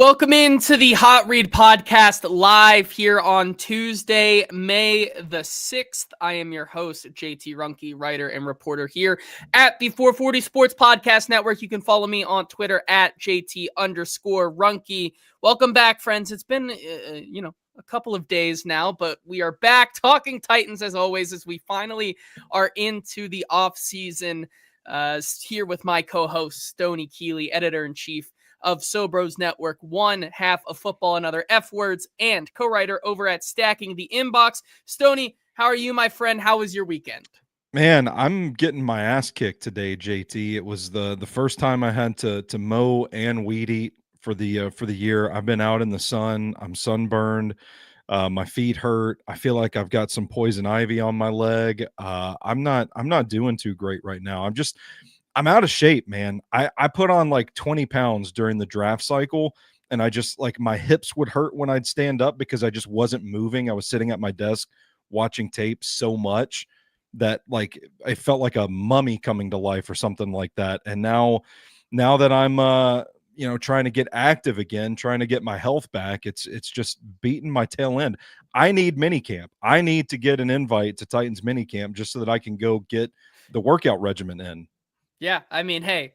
Welcome into the Hot Read Podcast live here on Tuesday, May the 6th. I am your host, JT Ruhnke, writer and reporter here at the 440 Sports Podcast Network. You can follow me on Twitter at JT_Ruhnke. Welcome back, friends. It's been, a couple of days now, but we are back talking Titans as always, as we finally are into the off season here with my co-host, Stoney, Keeley, editor-in-chief of M.L.Rose Network, one half of Football and Other F Words, and co-writer over at Stacking the Inbox. Stoney, how are you, my friend? How was your weekend? Man, I'm getting my ass kicked today, JT. It was the first time I had to mow and weed eat for the year. I've been out in the sun. I'm sunburned. My feet hurt. I feel like I've got some poison ivy on my leg. I'm not doing too great right now. I'm out of shape, man. I put on like 20 pounds during the draft cycle, and I just like my hips would hurt when I'd stand up because I just wasn't moving. I was sitting at my desk watching tape so much that like I felt like a mummy coming to life or something like that. And now that I'm trying to get active again, trying to get my health back, it's just beating my tail end. I need minicamp. I need to get an invite to Titans minicamp just so that I can go get the workout regimen in. Yeah, I mean, hey,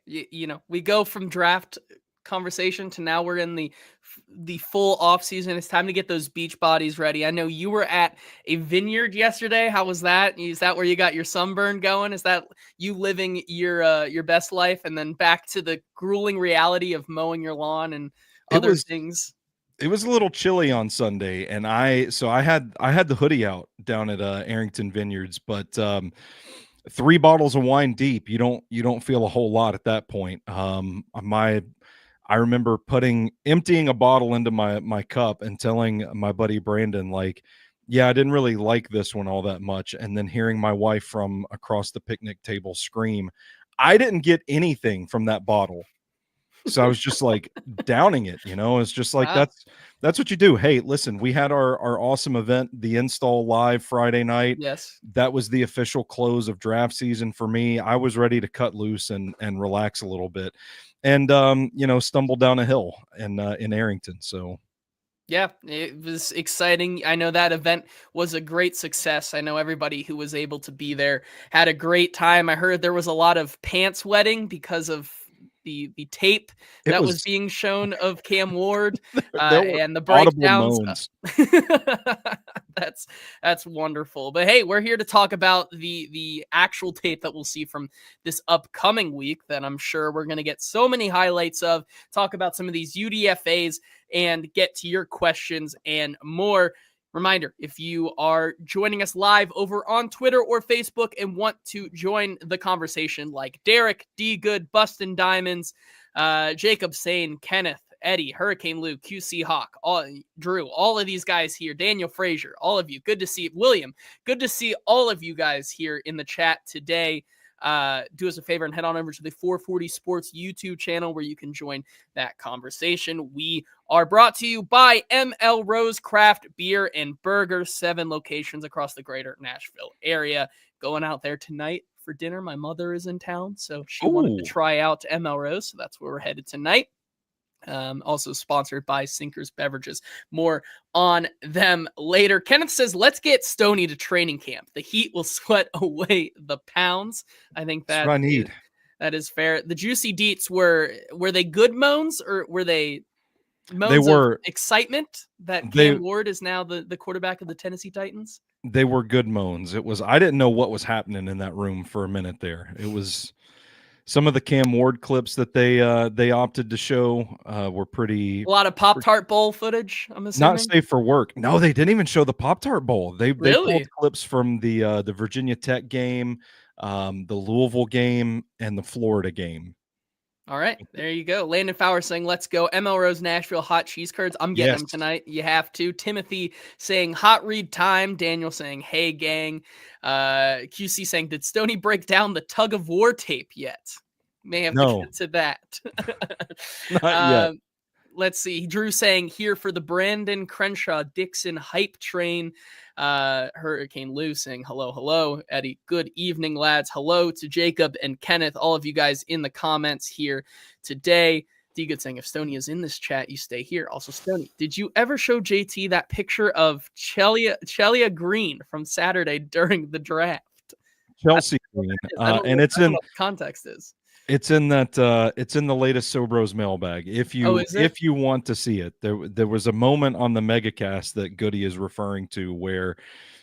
we go from draft conversation to now we're in the full off season. It's time to get those beach bodies ready. I know you were at a vineyard yesterday. How was that? Is that where you got your sunburn going? Is that you living your best life and then back to the grueling reality of mowing your lawn and other things? It was a little chilly on Sunday, and I had the hoodie out down at Arrington Vineyards, but 3 bottles of wine deep, you don't feel a whole lot at that point. I remember emptying a bottle into my cup and telling my buddy Brandon, like, yeah, I didn't really like this one all that much. And then hearing my wife from across the picnic table scream, I didn't get anything from that bottle. So I was just like downing it, it's just like, Wow. that's what you do. Hey, listen, we had our awesome event, the Install Live Friday night. Yes. That was the official close of draft season for me. I was ready to cut loose and relax a little bit and, stumbled down a hill in Arrington. So yeah, it was exciting. I know that event was a great success. I know everybody who was able to be there had a great time. I heard there was a lot of pants wetting because of the tape that was being shown of Cam Ward there were and the audible breakdowns. moans. That's wonderful. But hey, we're here to talk about the actual tape that we'll see from this upcoming week that I'm sure we're going to get so many highlights of, talk about some of these UDFAs and get to your questions and more. Reminder, if you are joining us live over on Twitter or Facebook and want to join the conversation like Derek, D. Good, Bustin' Diamonds, Jacob Sane, Kenneth, Eddie, Hurricane Lou, QC Hawk, Drew, all of these guys here, Daniel Frazier, all of you, good to see William, good to see all of you guys here in the chat today. Do us a favor and head on over to the 440 Sports YouTube channel where you can join that conversation. We are brought to you by M.L.Rose Craft Beer and Burger, 7 locations across the greater Nashville area. Going out there tonight for dinner. My mother is in town, so she wanted to try out M.L.Rose, so that's where we're headed tonight. Also sponsored by Sinkers Beverages. More on them later. Kenneth says, let's get Stoney to training camp. The heat will sweat away the pounds. I think That's what I need. That is fair. The juicy deets were they good moans or were they moans of excitement that Cam Ward is now the quarterback of the Tennessee Titans? They were good moans. I didn't know what was happening in that room for a minute there. It was some of the Cam Ward clips that they opted to show were pretty. A lot of Pop-Tart Bowl footage, I'm assuming. Not safe for work. No, they didn't even show the Pop-Tart Bowl. They Really? pulled clips from the Virginia Tech game, the Louisville game, and the Florida game. All right, there you go. Landon Fowler saying, let's go. M.L.Rose Nashville hot cheese curds. I'm getting them tonight. You have to. Timothy saying, hot read time. Daniel saying, hey, gang. QC saying, did Stoney break down the tug of war tape yet? May have to get to that. Not yet. Let's see. Drew saying, here for the Brandon Crenshaw Dixon hype train. Hurricane Lou saying, hello. Eddie, good evening, lads. Hello to Jacob and Kenneth, all of you guys in the comments here today. D-Good saying, if Stoney is in this chat, you stay here. Also, Stoney, did you ever show JT that picture of Chelia Green from Saturday during the draft? Chelsea Green, I don't and know, it's I don't in know what the context is. it's in the latest Sobros mailbag. If Oh, you is it? want to see it, there was a moment on the megacast that Goody is referring to where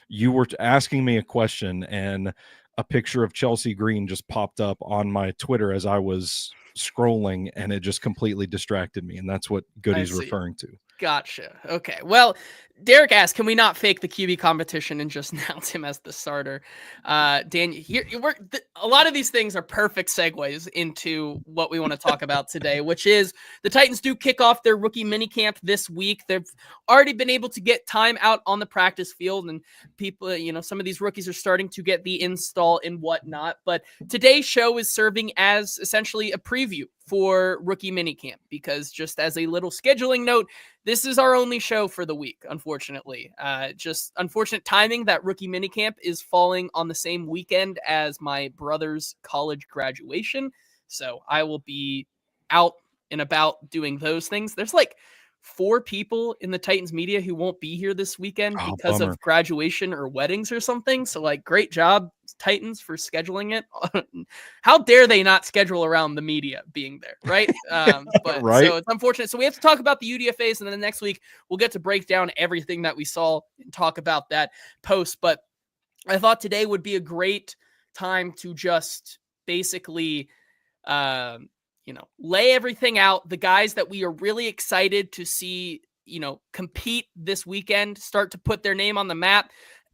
you were asking me a question and a picture of Chelsea Green just popped up on my Twitter as I was scrolling, and it just completely distracted me, and that's what I Goody's see. referring to. Gotcha. Okay. Well, Derek asked, can we not fake the QB competition and just announce him as the starter? Dan, here a lot of these things are perfect segues into what we want to talk about today, which is the Titans do kick off their rookie minicamp this week. They've already been able to get time out on the practice field, and people, some of these rookies are starting to get the install and whatnot. But today's show is serving as essentially a preview for rookie minicamp, because just as a little scheduling note, this is our only show for the week, unfortunately. Just unfortunate timing that rookie minicamp is falling on the same weekend as my brother's college graduation. So I will be out and about doing those things. There's like 4 people in the Titans media who won't be here this weekend because Bummer. of graduation or weddings or something. So like, great job, Titans, for scheduling it. How dare they not schedule around the media being there, right? But Right? So it's unfortunate. So we have to talk about the UDFAs, and then next week we'll get to break down everything that we saw and talk about that post. But I thought today would be a great time to just basically lay everything out. The guys that we are really excited to see, compete this weekend, start to put their name on the map.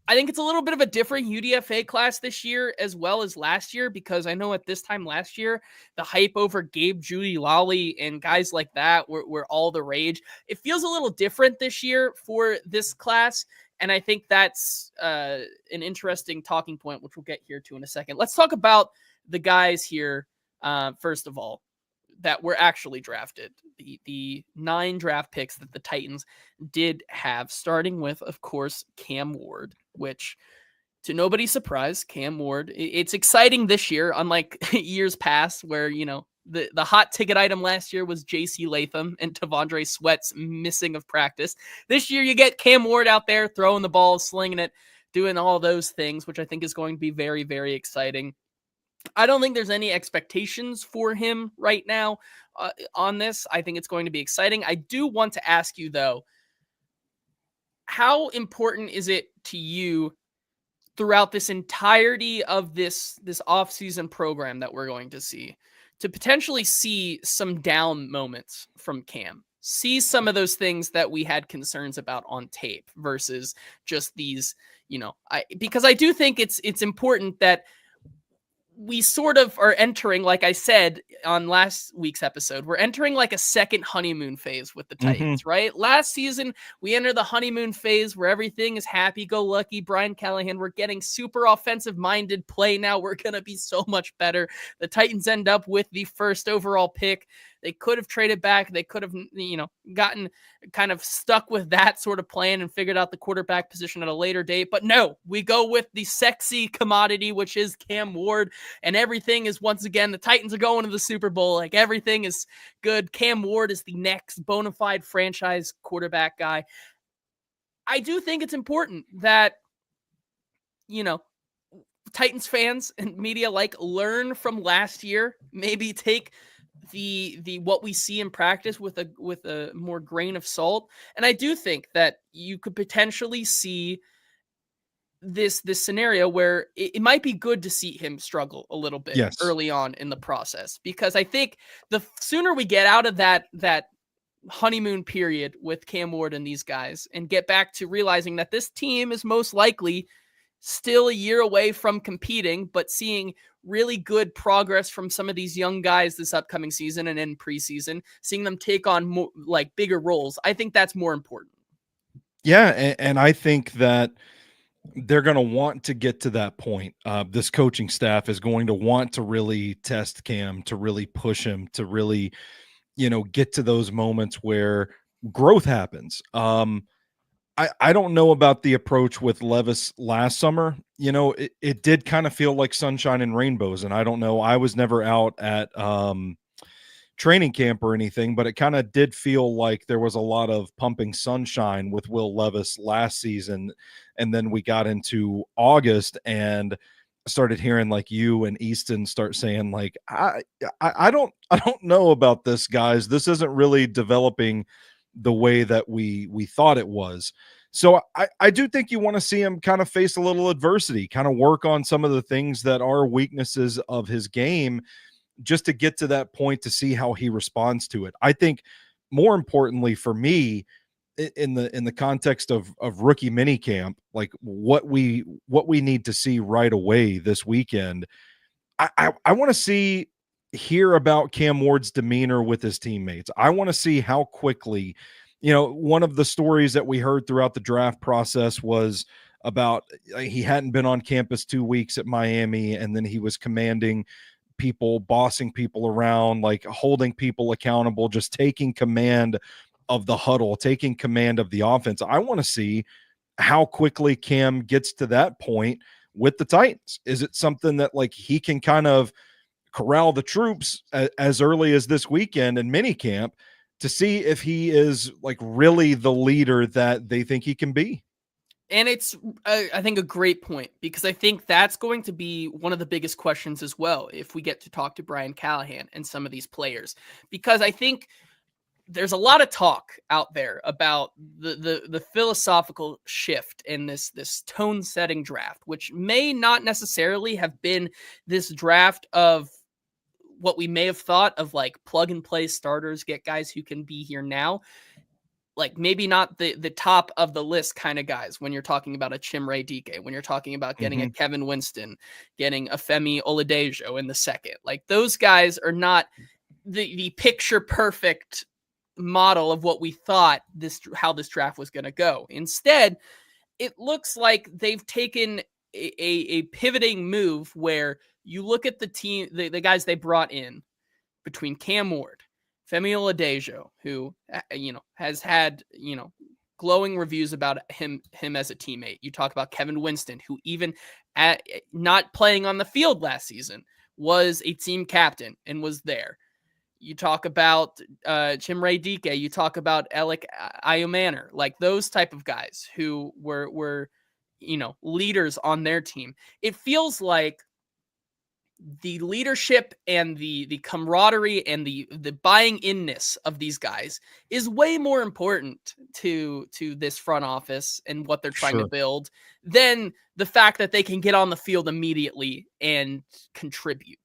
I think it's a little bit of a different UDFA class this year as well as last year, because I know at this time last year, the hype over Gabe Judy Lolly and guys like that were all the rage. It feels a little different this year for this class, and I think that's an interesting talking point, which we'll get here to in a second. Let's talk about the guys here, first of all, that were actually drafted. The 9 draft picks that the Titans did have, starting with, of course, Cam Ward, which, to nobody's surprise, Cam Ward, it's exciting this year, unlike years past where, the hot ticket item last year was J.C. Latham and Tavondre Sweat's missing of practice. This year you get Cam Ward out there throwing the ball, slinging it, doing all those things, which I think is going to be very, very exciting. I don't think there's any expectations for him right now on this. I think it's going to be exciting. I do want to ask you, though, how important is it to you throughout this entirety of this offseason program that we're going to see to potentially see some down moments from Cam? See some of those things that we had concerns about on tape versus just these, because I do think it's important that we sort of are entering, like I said on last week's episode, we're entering like a second honeymoon phase with the Titans, right? Last season, we entered the honeymoon phase where everything is happy-go-lucky. Brian Callahan, we're getting super offensive-minded play now. We're going to be so much better. The Titans end up with the first overall pick. They could have traded back. They could have, gotten kind of stuck with that sort of plan and figured out the quarterback position at a later date. But no, we go with the sexy commodity, which is Cam Ward. And everything is, once again, the Titans are going to the Super Bowl. Like, everything is good. Cam Ward is the next bona fide franchise quarterback guy. I do think it's important that, Titans fans and media learn from last year, maybe take the what we see in practice with a more grain of salt. And I do think that you could potentially see this scenario where it might be good to see him struggle a little bit early on in the process, because I think the sooner we get out of that honeymoon period with Cam Ward and these guys and get back to realizing that this team is most likely still a year away from competing, but seeing really good progress from some of these young guys this upcoming season and in preseason, seeing them take on more, bigger roles, I think that's more important. Yeah, and I think that they're going to want to get to that point. This coaching staff is going to want to really test Cam, to really push him, to really, get to those moments where growth happens. I don't know about the approach with Levis last summer. It did kind of feel like sunshine and rainbows, and I don't know. I was never out at training camp or anything, but it kind of did feel like there was a lot of pumping sunshine with Will Levis last season. And then we got into August and started hearing like you and Easton start saying like, I don't know about this, guys. This isn't really developing the way that we thought it was. So I do think you want to see him kind of face a little adversity, kind of work on some of the things that are weaknesses of his game, just to get to that point to see how he responds to it. I think more importantly for me, in the context of rookie minicamp, like what we need to see right away this weekend, I want to hear about Cam Ward's demeanor with his teammates. I want to see how quickly, one of the stories that we heard throughout the draft process was about he hadn't been on campus 2 weeks at Miami, and then he was commanding people, bossing people around, like holding people accountable, just taking command of the huddle, taking command of the offense. I want to see how quickly Cam gets to that point with the Titans. Is it something that like he can kind of corral the troops as early as this weekend in minicamp to see if he is like really the leader that they think he can be? And it's, I think, a great point, because I think that's going to be one of the biggest questions as well if we get to talk to Brian Callahan and some of these players, because I think there's a lot of talk out there about the philosophical shift in this tone setting draft, which may not necessarily have been this draft of what we may have thought of, like plug and play starters, get guys who can be here now. Like maybe not the top of the list kind of guys when you're talking about a Chimere Dike, when you're talking about getting a Kevin Winston, getting a Femi Oladejo in the second. Like those guys are not the picture perfect model of what we thought how this draft was going to go. Instead, it looks like they've taken a pivoting move where you look at the team, the guys they brought in between Cam Ward, Femi Oladejo, who has had glowing reviews about him as a teammate. You talk about Kevin Winston, who even at not playing on the field last season was a team captain and was there. You talk about Chimere Dike. You talk about Alec Iomanner, like those type of guys who were leaders on their team. It feels like the leadership and the camaraderie and the buying inness of these guys is way more important to this front office and what they're trying to build than the fact that they can get on the field immediately and contribute.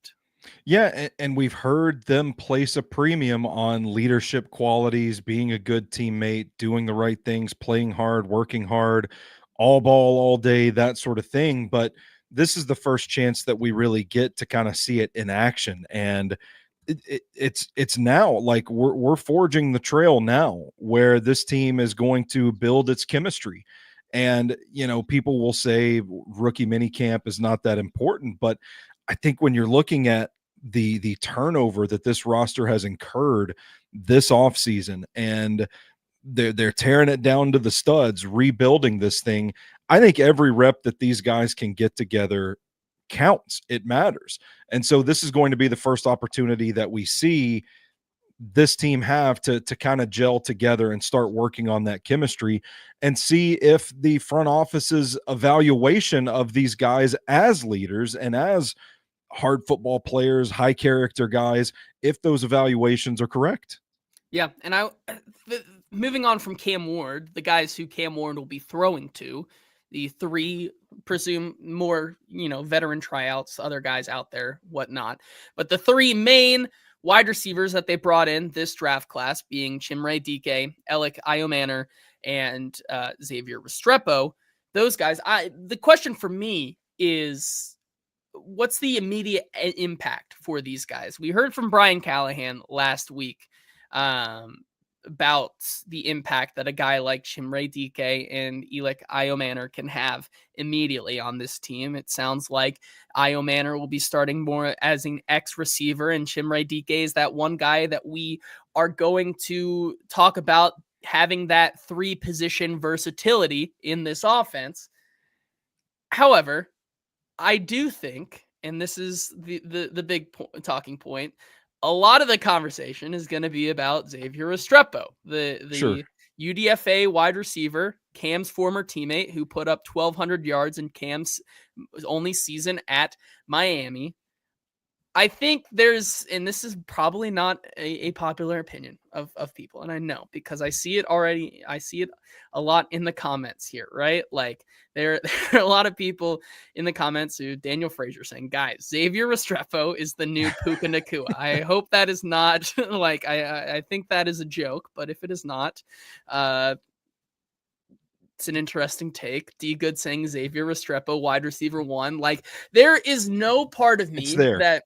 Yeah, and we've heard them place a premium on leadership qualities, being a good teammate, doing the right things, playing hard, working hard, all ball all day, that sort of thing. But this is the first chance that we really get to kind of see it in action. And it's now like we're forging the trail now where this team is going to build its chemistry. And people will say rookie minicamp is not that important, but I think when you're looking at the turnover that this roster has incurred this offseason, and they're tearing it down to the studs, rebuilding this thing, I think every rep that these guys can get together counts. It matters. And so this is going to be the first opportunity that we see this team have to kind of gel together and start working on that chemistry and see if the front office's evaluation of these guys as leaders and as hard football players, high character guys, if those evaluations are correct. Yeah, and moving on from Cam Ward, the guys who Cam Ward will be throwing to, the three presume more, veteran tryouts, other guys out there, whatnot. But the three main wide receivers that they brought in this draft class being Chimere Dike, Alec Iomanner, and Xavier Restrepo, those guys, the question for me is, what's the immediate impact for these guys? We heard from Brian Callahan last week about the impact that a guy like Chimere Dike and Alec Iomanner can have immediately on this team. It sounds like Iomanner will be starting more as an X receiver, and Chimere Dike is that one guy that we are going to talk about having that 3-position versatility in this offense. However, I do think, and this is the big talking point, a lot of the conversation is going to be about Xavier Restrepo, the Sure. UDFA wide receiver, Cam's former teammate who put up 1,200 yards in Cam's only season at Miami. I think there's, and this is probably not a popular opinion of people, and I know because I see it already. I see it a lot in the comments here, right? Like there, there are a lot of people in the comments who Daniel Frazier saying, "Guys, Xavier Restrepo is the new Puka Nacua." I hope that is not like I think that is a joke, but if it is not, it's an interesting take. D Good saying Xavier Restrepo, wide receiver one. Like there is no part of It's me there. that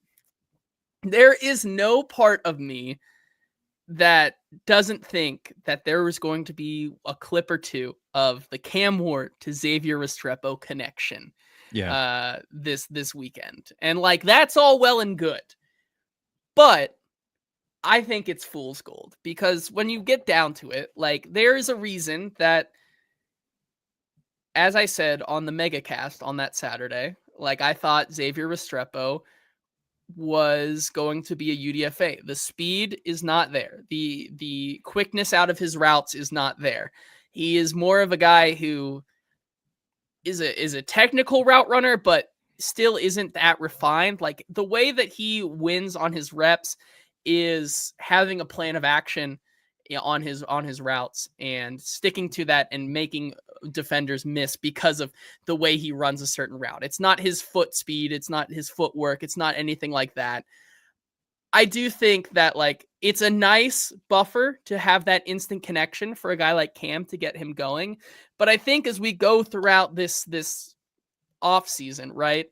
there is no part of me that doesn't think that there was going to be a clip or two of the Cam Ward to Xavier Restrepo connection Yeah. this weekend. And like that's all well and good. But I think it's fool's gold because when you get down to it, like there is a reason that, as I said on the Megacast on that Saturday, like I thought Xavier Restrepo was going to be a UDFA. The speed is not there. The quickness out of his routes is not there. He is more of a guy who is a technical route runner, but still isn't that refined. Like the way that he wins on his reps is having a plan of action on his routes and sticking to that and making defenders miss because of the way he runs a certain route. It's not his foot speed, it's not his footwork, it's not anything like that. I do think that like it's a nice buffer to have that instant connection for a guy like Cam to get him going. But I think as we go throughout this off season, right?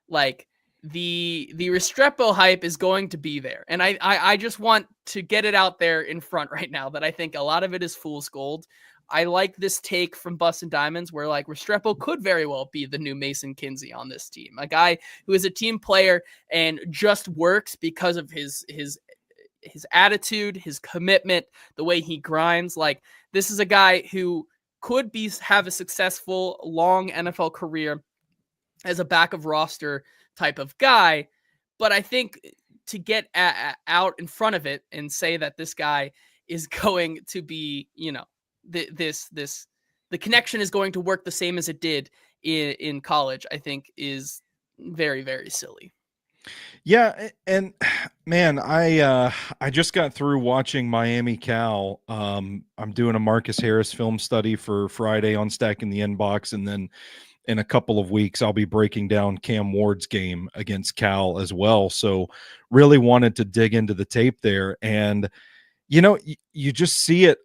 Like the Restrepo hype is going to be there. And I just want to get it out there in front right now that I think a lot of it is fool's gold. I like this take from Bus and Diamonds where like Restrepo could very well be the new Mason Kinsey on this team. A guy who is a team player and just works because of his attitude, his commitment, the way he grinds. Like this is a guy who could have a successful long NFL career as a back of roster type of guy. But I think to get out in front of it and say that this guy is going to be, the connection is going to work the same as it did in college, I think is very, very silly. Yeah, and man, I just got through watching Miami Cal. I'm doing a Marcus Harris film study for Friday on Stacking the Inbox, and then in a couple of weeks I'll be breaking down Cam Ward's game against Cal as well. So really wanted to dig into the tape there, and you just see it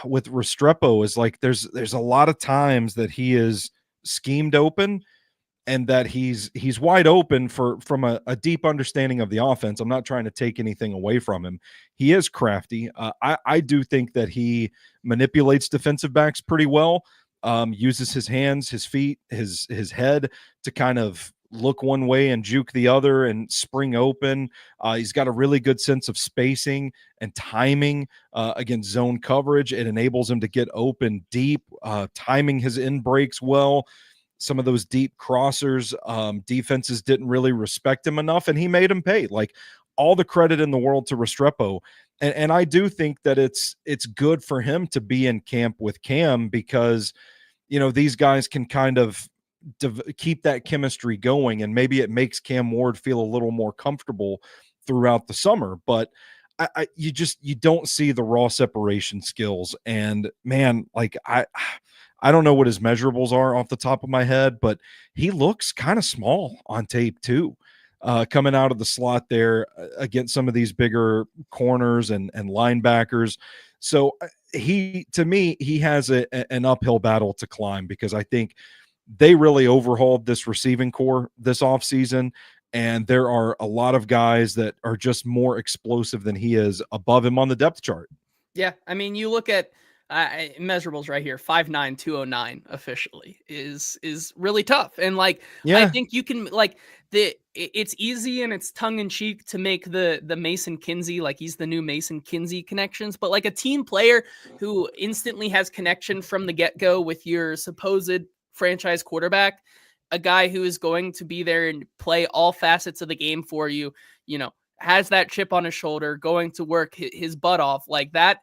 with Restrepo is like there's a lot of times that he is schemed open and that he's wide open from a deep understanding of the offense. I'm not trying to take anything away from him. He is crafty. I do think that he manipulates defensive backs pretty well. Uses his hands, his feet, his head to kind of look one way and juke the other and spring open. He's got a really good sense of spacing and timing against zone coverage. It enables him to get open deep, timing his in breaks well. Some of those deep crossers, defenses didn't really respect him enough, and he made him pay. Like all the credit in the world to Restrepo. And I do think that it's good for him to be in camp with Cam because, these guys can kind of keep that chemistry going, and maybe it makes Cam Ward feel a little more comfortable throughout the summer. But you don't see the raw separation skills. And man, like I don't know what his measurables are off the top of my head, but he looks kind of small on tape too, coming out of the slot there against some of these bigger corners and linebackers. So to me, he has an uphill battle to climb because I think they really overhauled this receiving core this offseason. And there are a lot of guys that are just more explosive than he is above him on the depth chart. Yeah, I mean, you look at measurables right here, 5'9", 209 officially is really tough. And like, I think you can like it's easy and it's tongue in cheek to make the Mason Kinsey, like he's the new Mason Kinsey connections, but like a team player who instantly has connection from the get go with your supposed franchise quarterback, a guy who is going to be there and play all facets of the game for you, has that chip on his shoulder, going to work his butt off. Like, that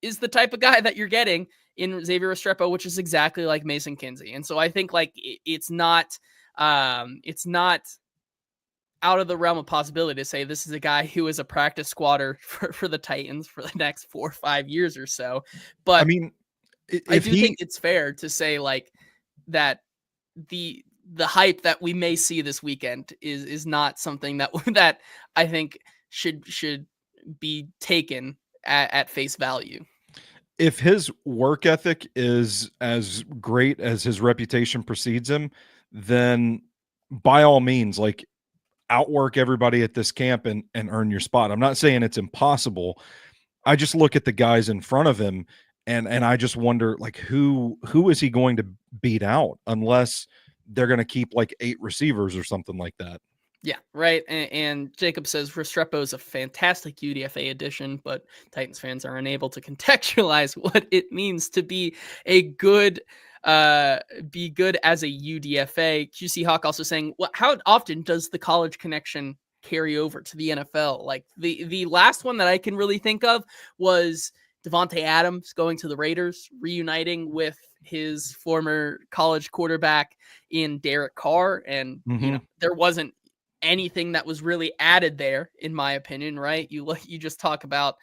is the type of guy that you're getting in Xavier Restrepo, which is exactly like Mason Kinsey. And so I think like it's not out of the realm of possibility to say this is a guy who is a practice squatter for the Titans for the next 4 or 5 years or so. But I mean, I do think it's fair to say like that the hype that we may see this weekend is not something that I think should be taken at face value. if his work ethic is as great as his reputation precedes him, then by all means, like, outwork everybody at this camp and earn your spot. I'm not saying it's impossible. I just look at the guys in front of him and I just wonder, like, who is he going to beat out unless they're going to keep like 8 receivers or something like that. Yeah, right. And Jacob says Restrepo is a fantastic UDFA addition, but Titans fans are unable to contextualize what it means to be good as a UDFA. QC Hawk also saying, how often does the college connection carry over to the NFL? Like the last one that I can really think of was Devontae Adams going to the Raiders, reuniting with his former college quarterback in Derek Carr. And, there wasn't anything that was really added there, in my opinion, right? You just talk about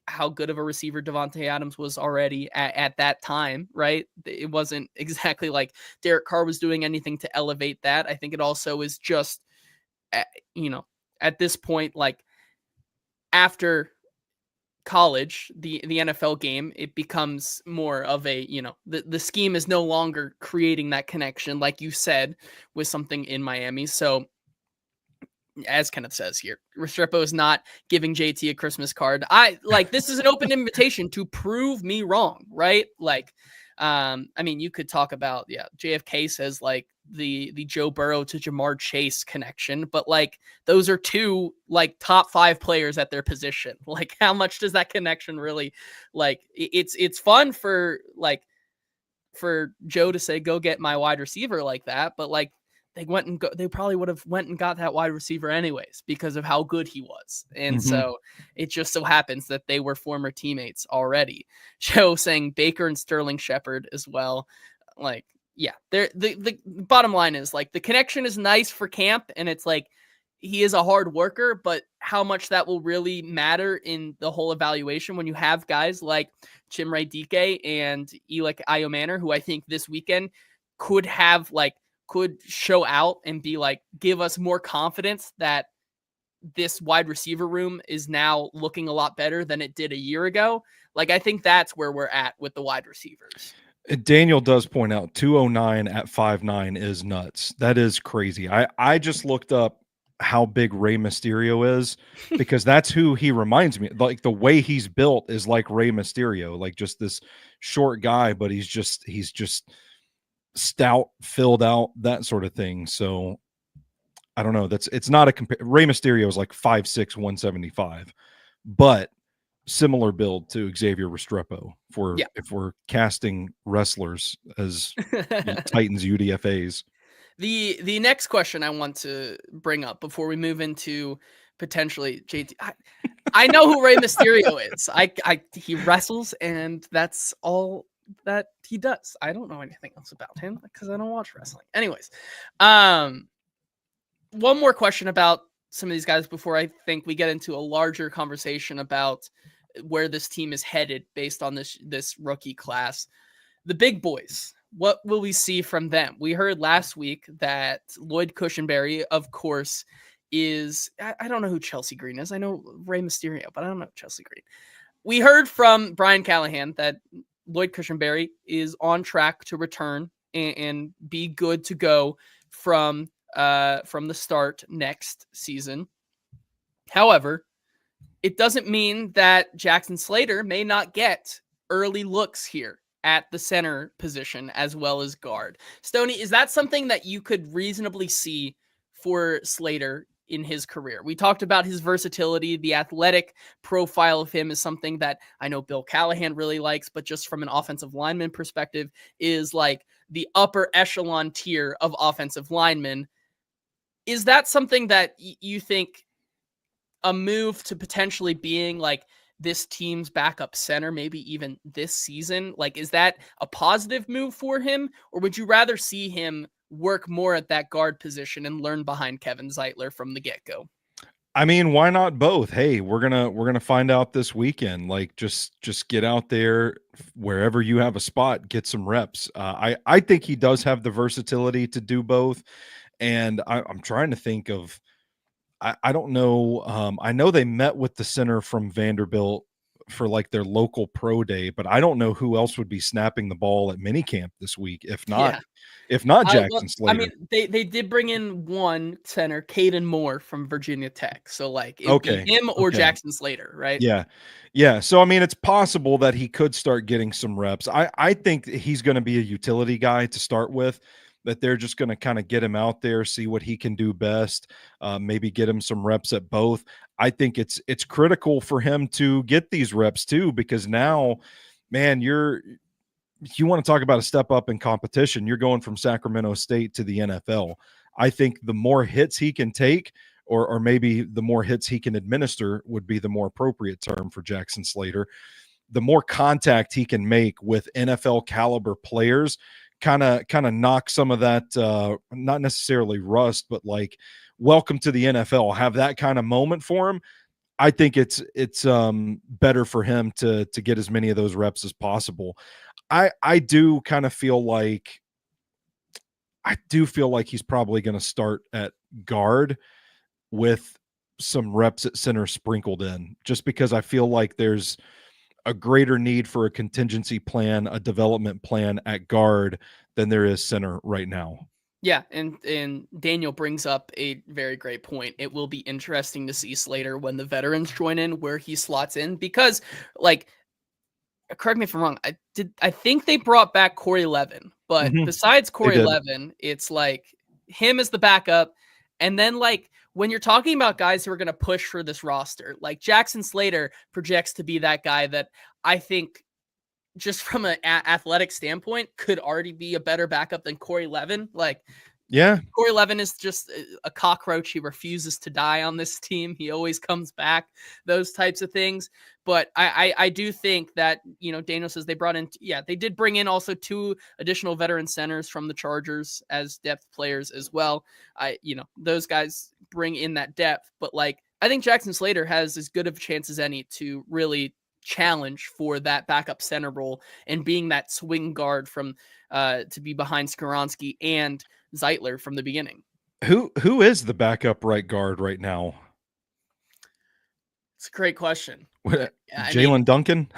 how good of a receiver Devontae Adams was already at that time, right? It wasn't exactly like Derek Carr was doing anything to elevate that. I think it also is just, at this point, like after college, the NFL game, it becomes more of a, the scheme is no longer creating that connection, like you said, with something in Miami. So, as Kenneth says here, Restrepo is not giving JT a Christmas card. This is an open invitation to prove me wrong, right? Like, I mean, you could talk about, JFK says like the Joe Burrow to Jamar Chase connection, but like those are 2 like top 5 players at their position. Like, how much does that connection really, like, it's fun for Joe to say, go get my wide receiver like that, but like, they probably would have went and got that wide receiver anyways because of how good he was. And so it just so happens that they were former teammates already. Joe saying Baker and Sterling Shepard as well. Like, yeah, the bottom line is like the connection is nice for camp, and it's like he is a hard worker, but how much that will really matter in the whole evaluation when you have guys like Chimere Dike and Elic Iomanner, who I think this weekend could show out and be like, give us more confidence that this wide receiver room is now looking a lot better than it did a year ago. Like, I think that's where we're at with the wide receivers. Daniel does point out 209 at 5'9" is nuts. That is crazy. I just looked up how big Rey Mysterio is because that's who he reminds me. Like, the way he's built is like Rey Mysterio, like just this short guy, but he's just stout, filled out, that sort of thing. So I don't know. It's not Rey Mysterio is like 5'6", 175, but similar build to Xavier Restrepo if we're casting wrestlers as Titans UDFAs. The next question I want to bring up before we move into potentially JT, I know who Rey Mysterio is. He wrestles, and that's all that he does. I don't know anything else about him because I don't watch wrestling. Anyways, one more question about some of these guys before I think we get into a larger conversation about where this team is headed based on this rookie class. The big boys, what will we see from them? We heard last week that Lloyd Cushenberry, of course, is, I don't know who Chelsea Green is. I know Rey Mysterio, but I don't know Chelsea Green. We heard from Brian Callahan that Lloyd Cushenberry is on track to return and be good to go from the start next season. However, it doesn't mean that Jackson Slater may not get early looks here at the center position as well as guard. Stoney, is that something that you could reasonably see for Slater in his career? We talked about his versatility. The athletic profile of him is something that I know Bill Callahan really likes, but just from an offensive lineman perspective is like the upper echelon tier of offensive linemen. Is that something that you think a move to potentially being like this team's backup center, maybe even this season? Like, is that a positive move for him, or would you rather see him work more at that guard position and learn behind Kevin Zeitler from the get-go? I mean, why not both? Hey, we're gonna find out this weekend. Like, just get out there wherever you have a spot, get some reps. I think he does have the versatility to do both, and I'm trying to think of. I don't know. I know they met with the center from Vanderbilt for like their local pro day, but I don't know who else would be snapping the ball at minicamp this week. Yeah. If not Well, Jackson I Slater. mean, they did bring in one center, Caden Moore from Virginia Tech. So like it would be Okay. him or Okay. Jackson Slater, right? Yeah. Yeah. So I mean, it's possible that he could start getting some reps. I think he's going to be a utility guy to start with, that they're just going to kind of get him out there, see what he can do best, maybe get him some reps at both. I think it's critical for him to get these reps too, because now, man, you want to talk about a step up in competition. You're going from Sacramento State to the NFL. I think the more hits he can take, or maybe the more hits he can administer would be the more appropriate term for Jackson Slater. The more contact he can make with NFL caliber players, kind of knock some of that, not necessarily rust, but like welcome to the NFL, have that kind of moment for him. I think it's better for him to get as many of those reps as possible. I do kind of feel like he's probably going to start at guard with some reps at center sprinkled in, just because I feel like there's a greater need for a contingency plan, a development plan at guard than there is center right now. Yeah, and Daniel brings up a very great point. It will be interesting to see Slater when the veterans join in where he slots in, because like, correct me if I'm wrong, I think they brought back Corey Levin, but Mhm. besides They Corey did. Levin, it's like him as the backup. And then like when you're talking about guys who are going to push for this roster, like Jackson Slater projects to be that guy that I think, just from an athletic standpoint, could already be a better backup than Corey Levin. Like, Yeah. Corey Levin is just a cockroach. He refuses to die on this team. He always comes back, those types of things. But I do think that, Daniel says they brought in, they did bring in also 2 additional veteran centers from the Chargers as depth players as well. Those guys bring in that depth. But like, I think Jackson Slater has as good of a chance as any to really challenge for that backup center role and being that swing guard from to be behind Skoronski and Zeitler from the beginning. Who is the backup right guard right now? It's a great question. I mean, Jalen Duncan?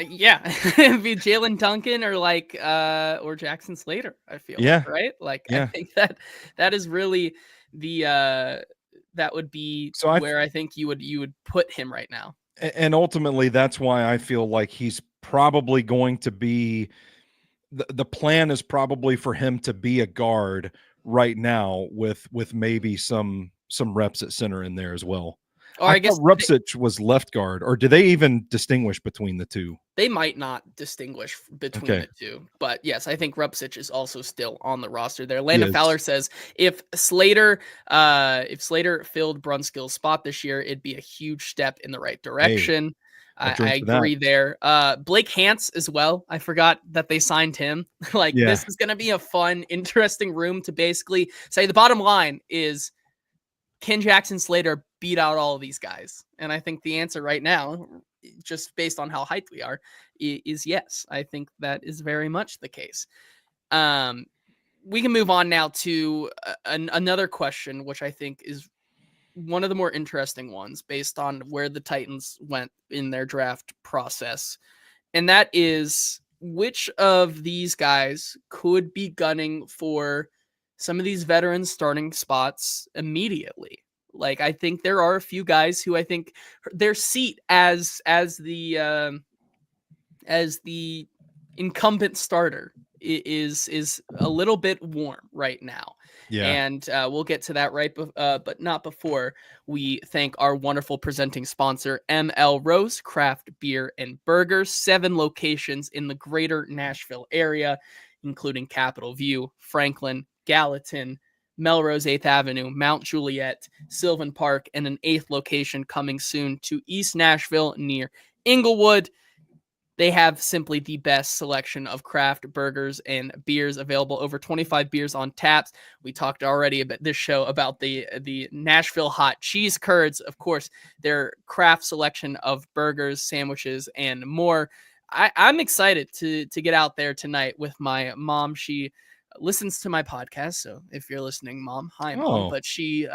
yeah, it'd be Jalen Duncan or like or Jackson Slater. I feel like, Yeah. right? Like, I Yeah. think that is really the that would be So where I think you would put him right now. and ultimately that's why I feel like he's probably going to be the plan is probably for him to be a guard right now with maybe some reps at center in there as well. Or I I thought guess Rupsich was left guard, or do they even distinguish between the two? they might not distinguish between Okay. the two, but yes, I think Rupsich is also still on the roster there. He Landon is. Fowler says if Slater filled Brunskill's spot this year, it'd be a huge step in the right Hey, direction. I'll I drink to that. agree there. Blake Hance as well. I forgot that they signed him. Like, Yeah. this is going to be a fun, interesting room to basically say the bottom line is, can Jackson Slater beat out all of these guys? And I think the answer right now, just based on how hyped we are, is yes. I think that is very much the case. We can move on now to another question, which I think is one of the more interesting ones based on where the Titans went in their draft process. And that is, which of these guys could be gunning for some of these veterans starting spots immediately? Like, I think there are a few guys who I think their seat as the incumbent starter is a little bit warm right now. Yeah. And we'll get to that but not before we thank our wonderful presenting sponsor, M.L.Rose Craft Beer and Burgers. 7 locations in the greater Nashville area, including Capitol View, Franklin, Gallatin, Melrose 8th Avenue, Mount Juliet, Sylvan Park, and an 8th location coming soon to East Nashville near Inglewood. They have simply the best selection of craft burgers and beers available. Over 25 beers on taps. We talked already about this show about the Nashville hot cheese curds. Of course, their craft selection of burgers, sandwiches, and more. I'm excited to get out there tonight with my mom. She listens to my podcast, so if you're listening, Mom, hi, Mom. Oh, But she's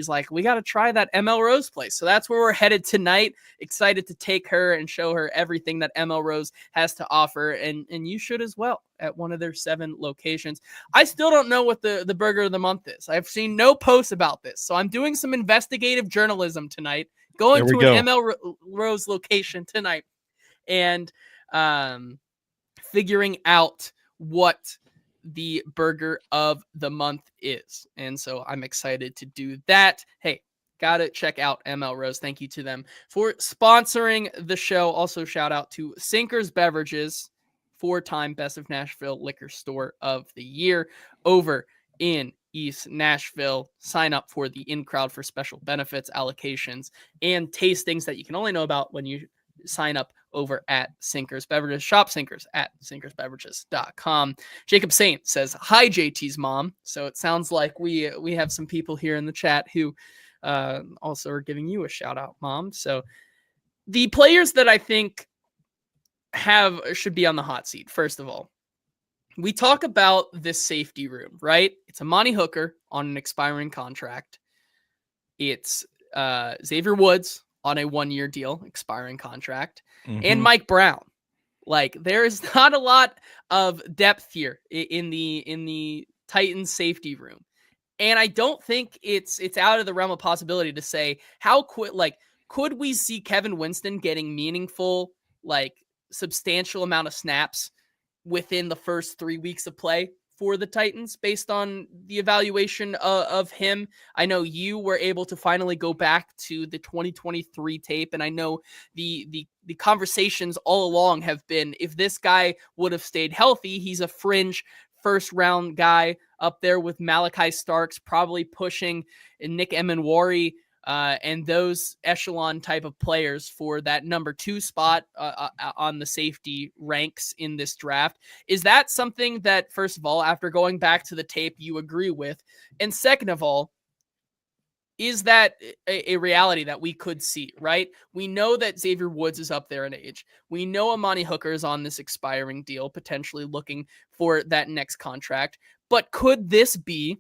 like, we got to try that M.L.Rose place, so that's where we're headed tonight. Excited to take her and show her everything that M.L.Rose has to offer, and you should as well at one of their 7 locations. I still don't know what the burger of the month is. I've seen no posts about this, so I'm doing some investigative journalism tonight, going there we to an go. M.L.Rose location tonight, and figuring out what the burger of the month is. And so I'm excited to do that. Hey, gotta check out M.L.Rose. Thank you to them for sponsoring the show. Also, shout out to Sinkers Beverages, 4-time Best of Nashville Liquor Store of the Year over in East Nashville. Sign up for the in-crowd for special benefits, allocations, and tastings that you can only know about when you sign up over at Sinkers Beverages. Shop Sinkers at sinkersbeverages.com. Jacob Saint says, hi, JT's mom. So it sounds like we have some people here in the chat who also are giving you a shout out, Mom. So the players that I think should be on the hot seat, first of all, we talk about this safety room, right? It's Amani Hooker on an expiring contract. It's Xavier Woods on a 1-year deal, expiring contract, and Mike Brown. Like, there is not a lot of depth here in the Titans safety room. And I don't think it's out of the realm of possibility to say could we see Kevin Winston getting meaningful, substantial amount of snaps within the first 3 weeks of play for the Titans based on the evaluation of him? I know you were able to finally go back to the 2023 tape, and I know the conversations all along have been, if this guy would have stayed healthy, he's a fringe first round guy up there with Malachi Starks, probably pushing Nick Emenwari and those echelon type of players for that number 2 spot on the safety ranks in this draft. Is that something that, first of all, after going back to the tape, you agree with? And second of all, is that a reality that we could see, right? We know that Xavier Woods is up there in age. We know Amani Hooker is on this expiring deal, potentially looking for that next contract. But could this be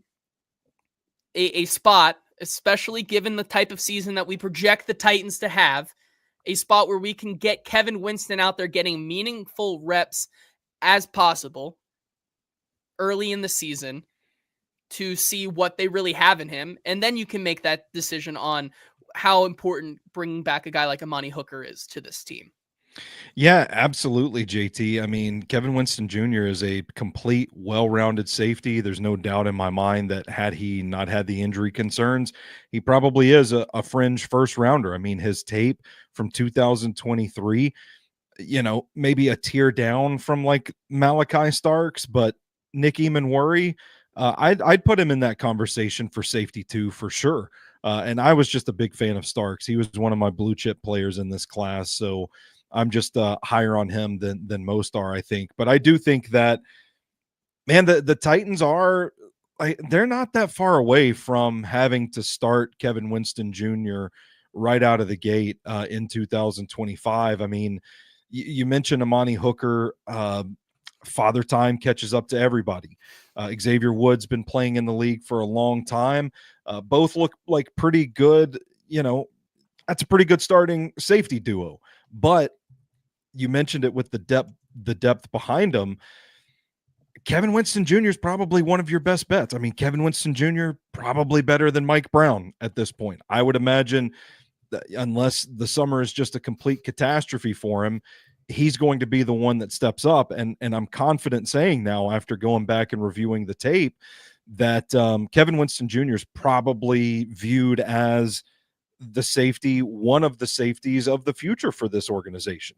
a spot, especially given the type of season that we project the Titans to have, a spot where we can get Kevin Winston out there getting meaningful reps as possible early in the season to see what they really have in him, and then you can make that decision on how important bringing back a guy like Amani Hooker is to this team. Yeah, absolutely, JT. I mean, Kevin Winston Jr. is a complete, well-rounded safety. There's no doubt in my mind that had he not had the injury concerns, he probably is a fringe first rounder. I mean, his tape from 2023, maybe a tier down from like Malachi Starks, but Nick Emenwari, I'd put him in that conversation for safety too, for sure. And I was just a big fan of Starks. He was one of my blue chip players in this class. So I'm just higher on him than most are, I think. But I do think that, man, the Titans are they're not that far away from having to start Kevin Winston Jr. right out of the gate in 2025. I mean, you mentioned Amani Hooker. Father time catches up to everybody. Xavier Woods been playing in the league for a long time. Both look like pretty good. That's a pretty good starting safety duo. But you mentioned it with the depth behind them. Kevin Winston Jr. is probably one of your best bets. I mean, Kevin Winston Jr. probably better than Mike Brown at this point. I would imagine that unless the summer is just a complete catastrophe for him, he's going to be the one that steps up. And I'm confident saying now, after going back and reviewing the tape, that Kevin Winston Jr. is probably viewed as the safety, one of the safeties of the future for this organization.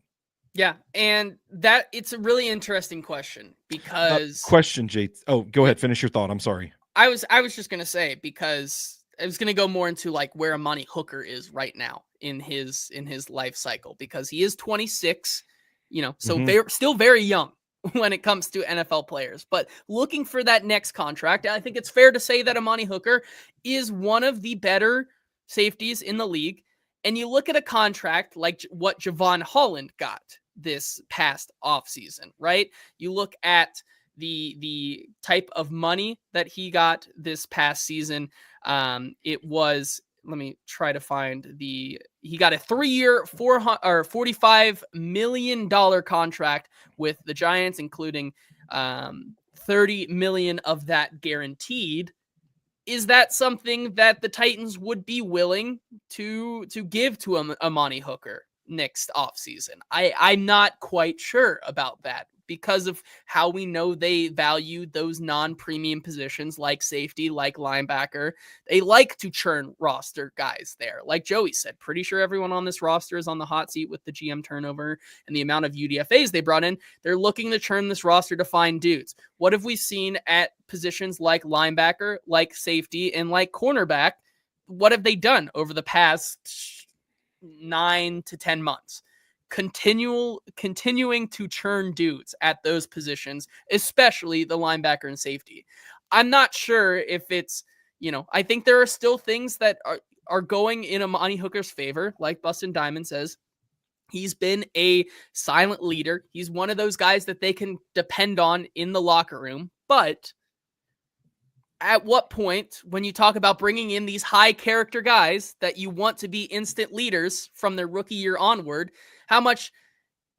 Yeah, and that it's a really interesting question because question, Jay. Oh, go ahead. Finish your thought. I'm sorry. I was just gonna say, because I was gonna go more into like where Amani Hooker is right now in his life cycle, because he is 26, so Mhm. still very young when it comes to NFL players. But looking for that next contract, I think it's fair to say that Amani Hooker is one of the better safeties in the league. And you look at a contract like what Javon Holland got this past offseason, right? You look at the type of money that he got this past season. It was, let me try to find he got a 3-year, $45 million contract with the Giants, including 30 million of that guaranteed. Is that something that the Titans would be willing to give to Amani Hooker next offseason? I'm not quite sure about that, because of how we know they value those non-premium positions like safety, like linebacker. They like to churn roster guys there. Like Joey said, pretty sure everyone on this roster is on the hot seat with the GM turnover and the amount of UDFAs they brought in. They're looking to churn this roster to find dudes. What have we seen at positions like linebacker, like safety, and like cornerback? What have they done over the past 9 to 10 months? Continuing to churn dudes at those positions, especially the linebacker and safety. I'm not sure if it's, I think there are still things that are going in Amani Hooker's favor, like Bustin' Diamond says. He's been a silent leader. He's one of those guys that they can depend on in the locker room. But at what point, when you talk about bringing in these high character guys that you want to be instant leaders from their rookie year onward, how much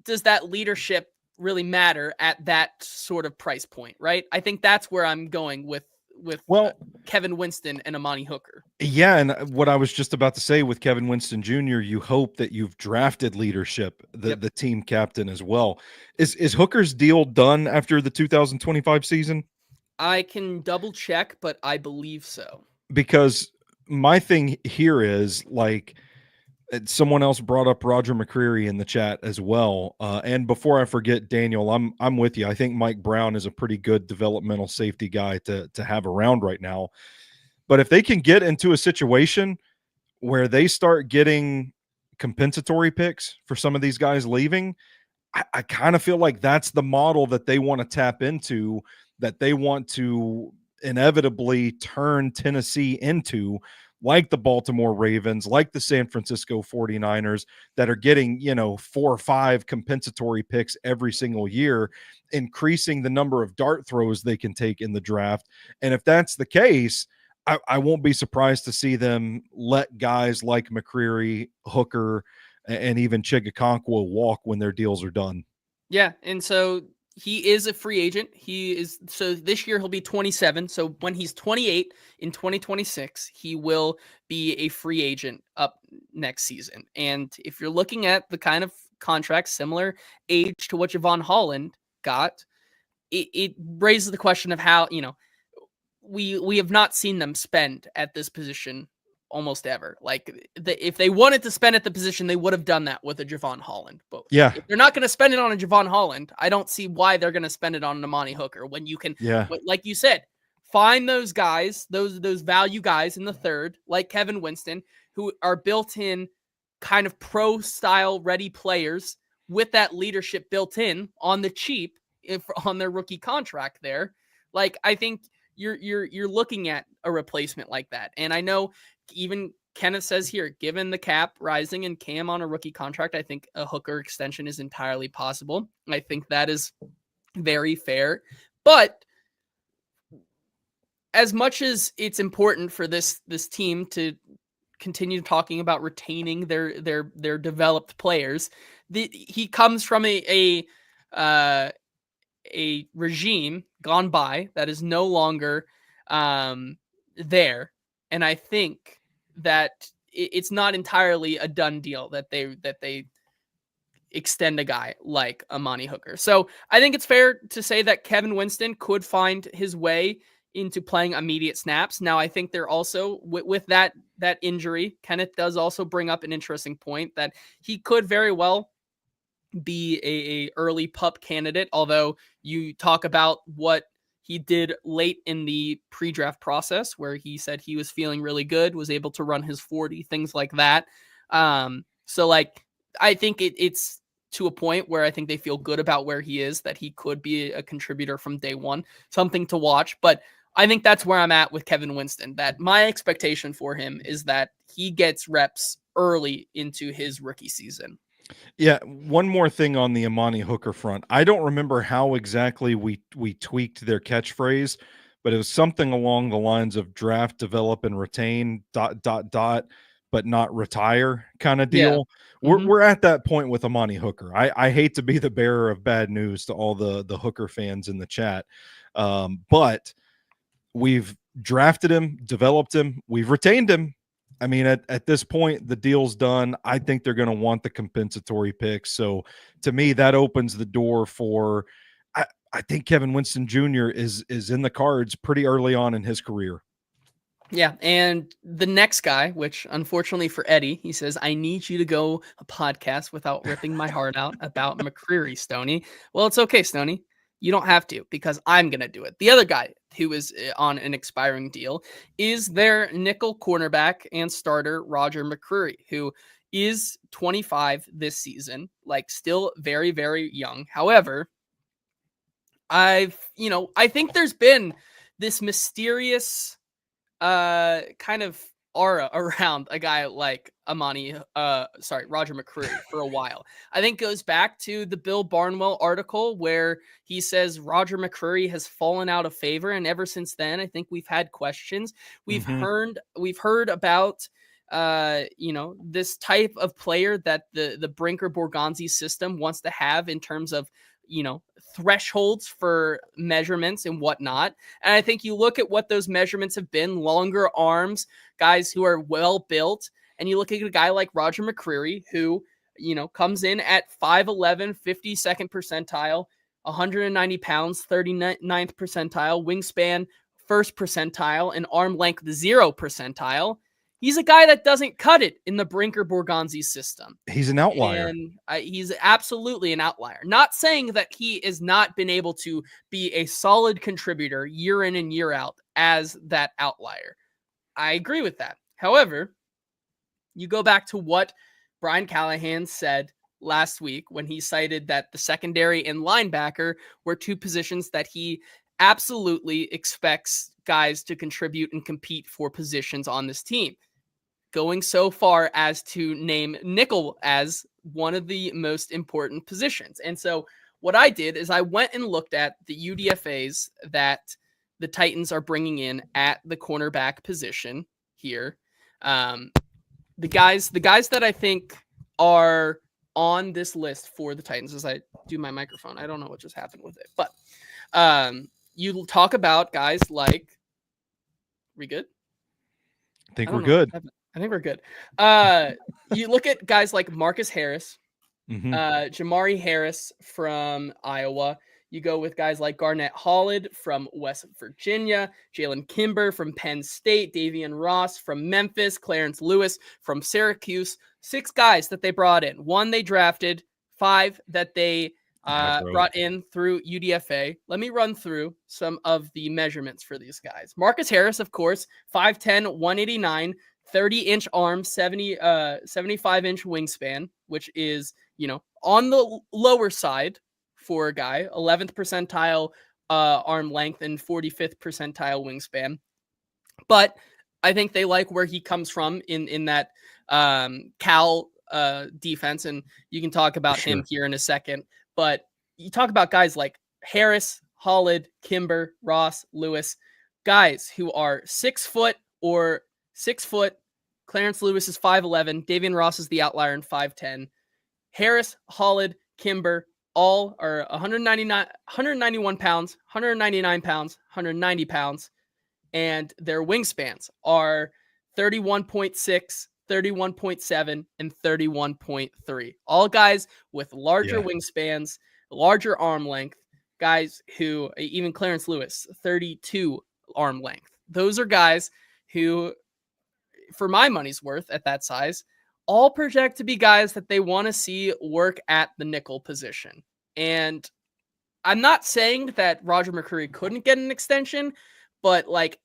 does that leadership really matter at that sort of price point, right? I think that's where I'm going with Well, Kevin Winston and Amani Hooker. yeah, and what I was just about to say with Kevin Winston Jr., you hope that you've drafted leadership, the team captain as well. Is Hooker's deal done after the 2025 season? I can double check, but I believe so. Because my thing here is like, someone else brought up Roger McCreary in the chat as well. And before I forget, Daniel, I'm with you. I think Mike Brown is a pretty good developmental safety guy to have around right now. But if they can get into a situation where they start getting compensatory picks for some of these guys leaving, I kind of feel like that's the model that they want to tap into, that they want to inevitably turn Tennessee into, like the Baltimore Ravens, like the San Francisco 49ers, that are getting, 4 or 5 compensatory picks every single year, increasing the number of dart throws they can take in the draft. And if that's the case, I won't be surprised to see them let guys like McCreary, Hooker, and even Chigakonkwo walk when their deals are done. Yeah, and so he is a free agent. So this year he'll be 27. So when he's 28 in 2026, he will be a free agent up next season. And if you're looking at the kind of contract similar age to what Javon Holland got, it raises the question of how, we have not seen them spend at this position almost ever. Like, if they wanted to spend at the position, they would have done that with a Javon Holland. But Yeah. if they're not going to spend it on a Javon Holland, I don't see why they're going to spend it on an Amani Hooker when you can, Yeah. like you said, find those guys, those value guys in the third, like Kevin Winston, who are built in kind of pro style ready players with that leadership built in on the cheap on their rookie contract there. Like, I think you're looking at a replacement like that. And I know even Kenneth says here, given the cap rising and Cam on a rookie contract, I think a Hooker extension is entirely possible. I think that is very fair. But as much as it's important for this team to continue talking about retaining their developed players, he comes from a regime gone by that is no longer there. And I think that it's not entirely a done deal that they extend a guy like Amani Hooker. So I think it's fair to say that Kevin Winston could find his way into playing immediate snaps. Now, I think they're also with that injury, Kenneth does also bring up an interesting point that he could very well be a early pup candidate, although you talk about what he did late in the pre-draft process where he said he was feeling really good, was able to run his 40, things like that. So like, I think it's to a point where I think they feel good about where he is, that he could be a contributor from day one, something to watch. But I think that's where I'm at with Kevin Winston, that my expectation for him is that he gets reps early into his rookie season. Yeah, one more thing on the Amani Hooker front. I don't remember how exactly we tweaked their catchphrase, but it was something along the lines of draft, develop, and retain ... but not retire kind of Yeah. deal. Mm-hmm. We're at that point with Amani Hooker. I hate to be the bearer of bad news to all the Hooker fans in the chat, but we've drafted him, developed him, we've retained him. I mean, at this point, the deal's done. I think they're going to want the compensatory picks. So to me, that opens the door for, I think Kevin Winston Jr. is in the cards pretty early on in his career. Yeah, and the next guy, which unfortunately for Eddie, he says, I need you to go a podcast without ripping my heart out about McCreary, Stoney. Well, it's okay, Stoney. You don't have to, because I'm going to do it. The other guy who is on an expiring deal is their nickel cornerback and starter, Roger McCreary, who is 25 this season, like still very, very young. However, I think there's been this mysterious kind of aura around a guy like Roger McCreary for a while. I think goes back to the Bill Barnwell article where he says Roger McCreary has fallen out of favor, and ever since then, I think we've had questions. We've heard about this type of player that the Brinker Borgonzi system wants to have in terms of thresholds for measurements and whatnot. And I think you look at what those measurements have been: longer arms, guys who are well built. And you look at a guy like Roger McCreary, who, comes in at 5'11", 52nd percentile, 190 pounds, 39th percentile, wingspan, 1st percentile, and arm length, 0 percentile. He's a guy that doesn't cut it in the Brinker Borgonzi system. He's an outlier. And he's absolutely an outlier. Not saying that he has not been able to be a solid contributor year in and year out as that outlier. I agree with that. However, you go back to what Brian Callahan said last week when he cited that the secondary and linebacker were two positions that he absolutely expects guys to contribute and compete for positions on this team, going so far as to name nickel as one of the most important positions. And so what I did is I went and looked at the UDFAs that the Titans are bringing in at the cornerback position here. The guys that I think are on this list for the Titans, as I do my microphone, I don't know what just happened with it, but you talk about guys like, we good? I think we're good. I think we're good. You look at guys like Marcus Harris, Jamari Harris from Iowa. You go with guys like Garnett Holland from West Virginia, Jalen Kimber from Penn State, Davian Ross from Memphis, Clarence Lewis from Syracuse. 6 guys that they brought in. 1 they drafted, 5 that they brought in through UDFA. Let me run through some of the measurements for these guys. Marcus Harris, of course, 5'10", 189, 30-inch arm, 75-inch wingspan, which is, on the lower side for a guy, 11th percentile arm length and 45th percentile wingspan. But I think they like where he comes from in that Cal defense, and you can talk about him here in a second. But you talk about guys like Harris, Holland, Kimber, Ross, Lewis, guys who are 6 foot or 6 foot. Clarence Lewis is 5'11". Davian Ross is the outlier in 5'10". Harris, Holland, Kimber, all are 191 pounds, 199 pounds, 190 pounds. And their wingspans are 31.6, 31.7, and 31.3. All guys with larger wingspans, larger arm length, guys who, even Clarence Lewis, 32 arm length. Those are guys who, for my money's worth at that size, all project to be guys that they want to see work at the nickel position. And I'm not saying that Roger McCreary couldn't get an extension, but like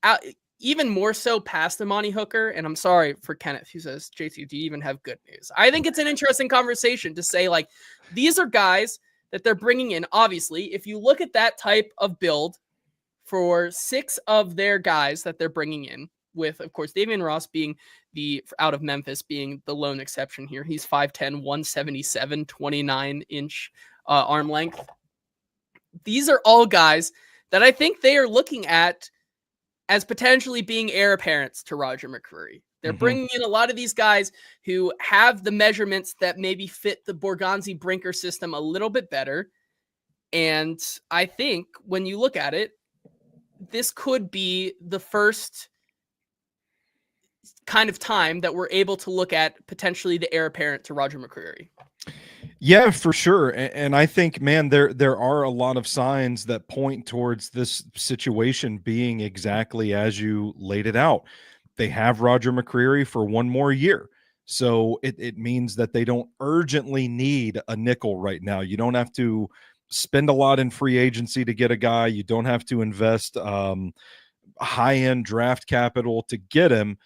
even more so past Amani Hooker. And I'm sorry for Kenneth who says, JT, do you even have good news? I think it's an interesting conversation to say, like, these are guys that they're bringing in. Obviously, if you look at that type of build for 6 of their guys that they're bringing in, with, of course, Davian Ross being out of Memphis being the lone exception here. He's 5'10", 177, 29-inch arm length. These are all guys that I think they are looking at as potentially being heir apparents to Roger McCreary. They're bringing in a lot of these guys who have the measurements that maybe fit the Borgonzi Brinker system a little bit better. And I think when you look at it, this could be the first kind of time that we're able to look at potentially the heir apparent to Roger McCreary. Yeah, for sure. And I think, man, there are a lot of signs that point towards this situation being exactly as you laid it out. They have Roger McCreary for one more year. So it means that they don't urgently need a nickel right now. You don't have to spend a lot in free agency to get a guy. You don't have to invest high-end draft capital to get him.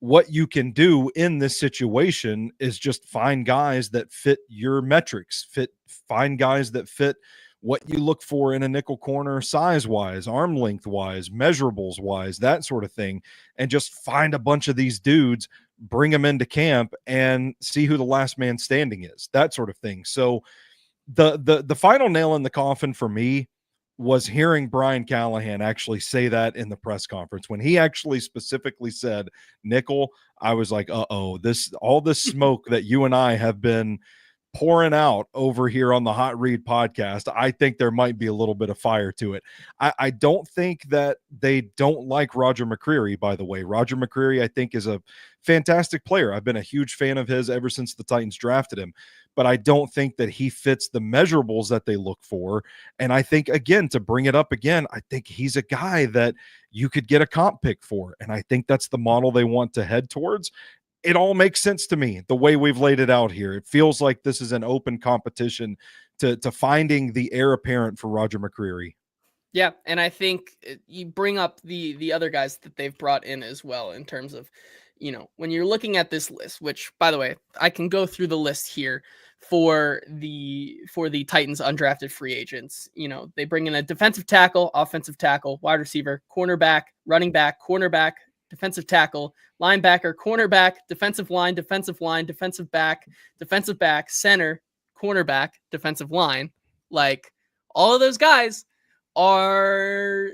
What you can do in this situation is just find guys that fit your metrics, find guys that fit what you look for in a nickel corner, size wise, arm length wise, measurables wise, that sort of thing. And just find a bunch of these dudes, bring them into camp and see who the last man standing is, that sort of thing. So the final nail in the coffin for me was hearing Brian Callahan actually say that in the press conference. When he actually specifically said nickel, I was like, uh-oh, all this smoke that you and I have been pouring out over here on the Hot Read podcast, I think there might be a little bit of fire to it. I don't think that they don't like Roger McCreary, by the way. Roger McCreary, I think, is a fantastic player. I've been a huge fan of his ever since the Titans drafted him, but I don't think that he fits the measurables that they look for. And I think, again, to bring it up again, I think he's a guy that you could get a comp pick for. And I think that's the model they want to head towards. It all makes sense to me the way we've laid it out here. It feels like this is an open competition to finding the heir apparent for Roger McCreary. Yeah, and I think you bring up the other guys that they've brought in as well in terms of, when you're looking at this list, which, by the way, I can go through the list here for the Titans undrafted free agents. They bring in a defensive tackle, offensive tackle, wide receiver, cornerback, running back, cornerback, defensive tackle, linebacker, cornerback, defensive line, defensive back, center, cornerback, defensive line. Like, all of those guys are,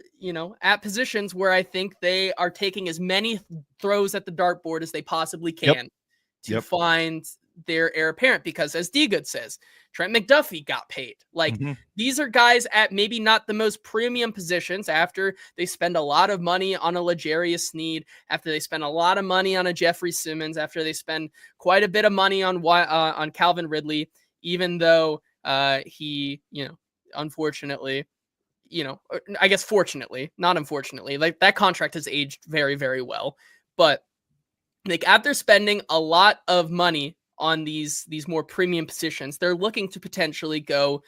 at positions where I think they are taking as many throws at the dartboard as they possibly can to find their heir apparent. Because as D-Good says, Trent McDuffie got paid. Like, these are guys at maybe not the most premium positions after they spend a lot of money on a L'Jarius Sneed, after they spend a lot of money on a Jeffrey Simmons, after they spend quite a bit of money on Calvin Ridley, even though he, unfortunately, I guess fortunately, not unfortunately, like, that contract has aged very, very well. But like, after spending a lot of money on these more premium positions, they're looking to potentially go,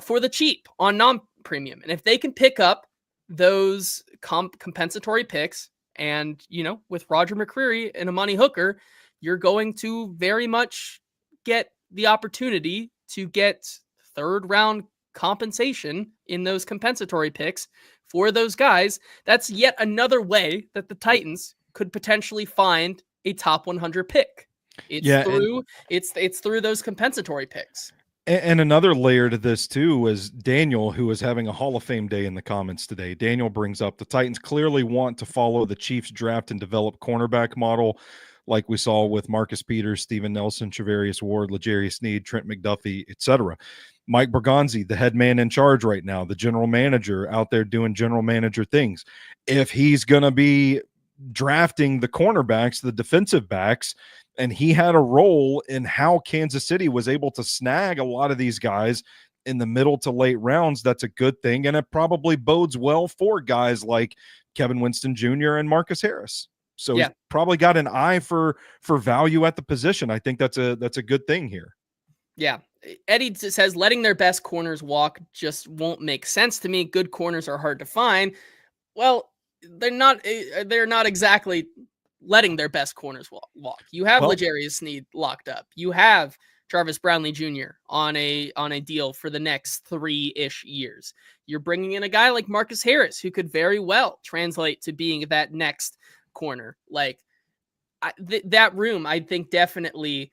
for the cheap on non-premium. And if they can pick up those compensatory picks, and, with Roger McCreary and Amani Hooker, you're going to very much get the opportunity to get third round compensation in those compensatory picks for those guys. That's yet another way that the Titans could potentially find a top 100 pick. It's through those compensatory picks. And another layer to this too is Daniel, who is having a Hall of Fame day in the comments today. Daniel brings up the Titans clearly want to follow the Chiefs draft and develop cornerback model, like we saw with Marcus Peters, Steven Nelson, Travarius Ward, L'Jarius Sneed, Trent McDuffie, etc. Mike Borgonzi, the head man in charge right now, the general manager out there doing general manager things. If he's going to be drafting the cornerbacks, the defensive backs, and he had a role in how Kansas City was able to snag a lot of these guys in the middle to late rounds, that's a good thing. And it probably bodes well for guys like Kevin Winston Jr. and Marcus Harris. So he's probably got an eye for value at the position. I think that's a good thing here. Yeah. Eddie says letting their best corners walk just won't make sense to me. Good corners are hard to find. Well, they're not exactly letting their best corners walk. You have Well, L'Jarius Sneed locked up. You have Jarvis Brownlee Jr. on a deal for the next 3-ish years. You're bringing in a guy like Marcus Harris who could very well translate to being that next corner. Like that room, I think definitely.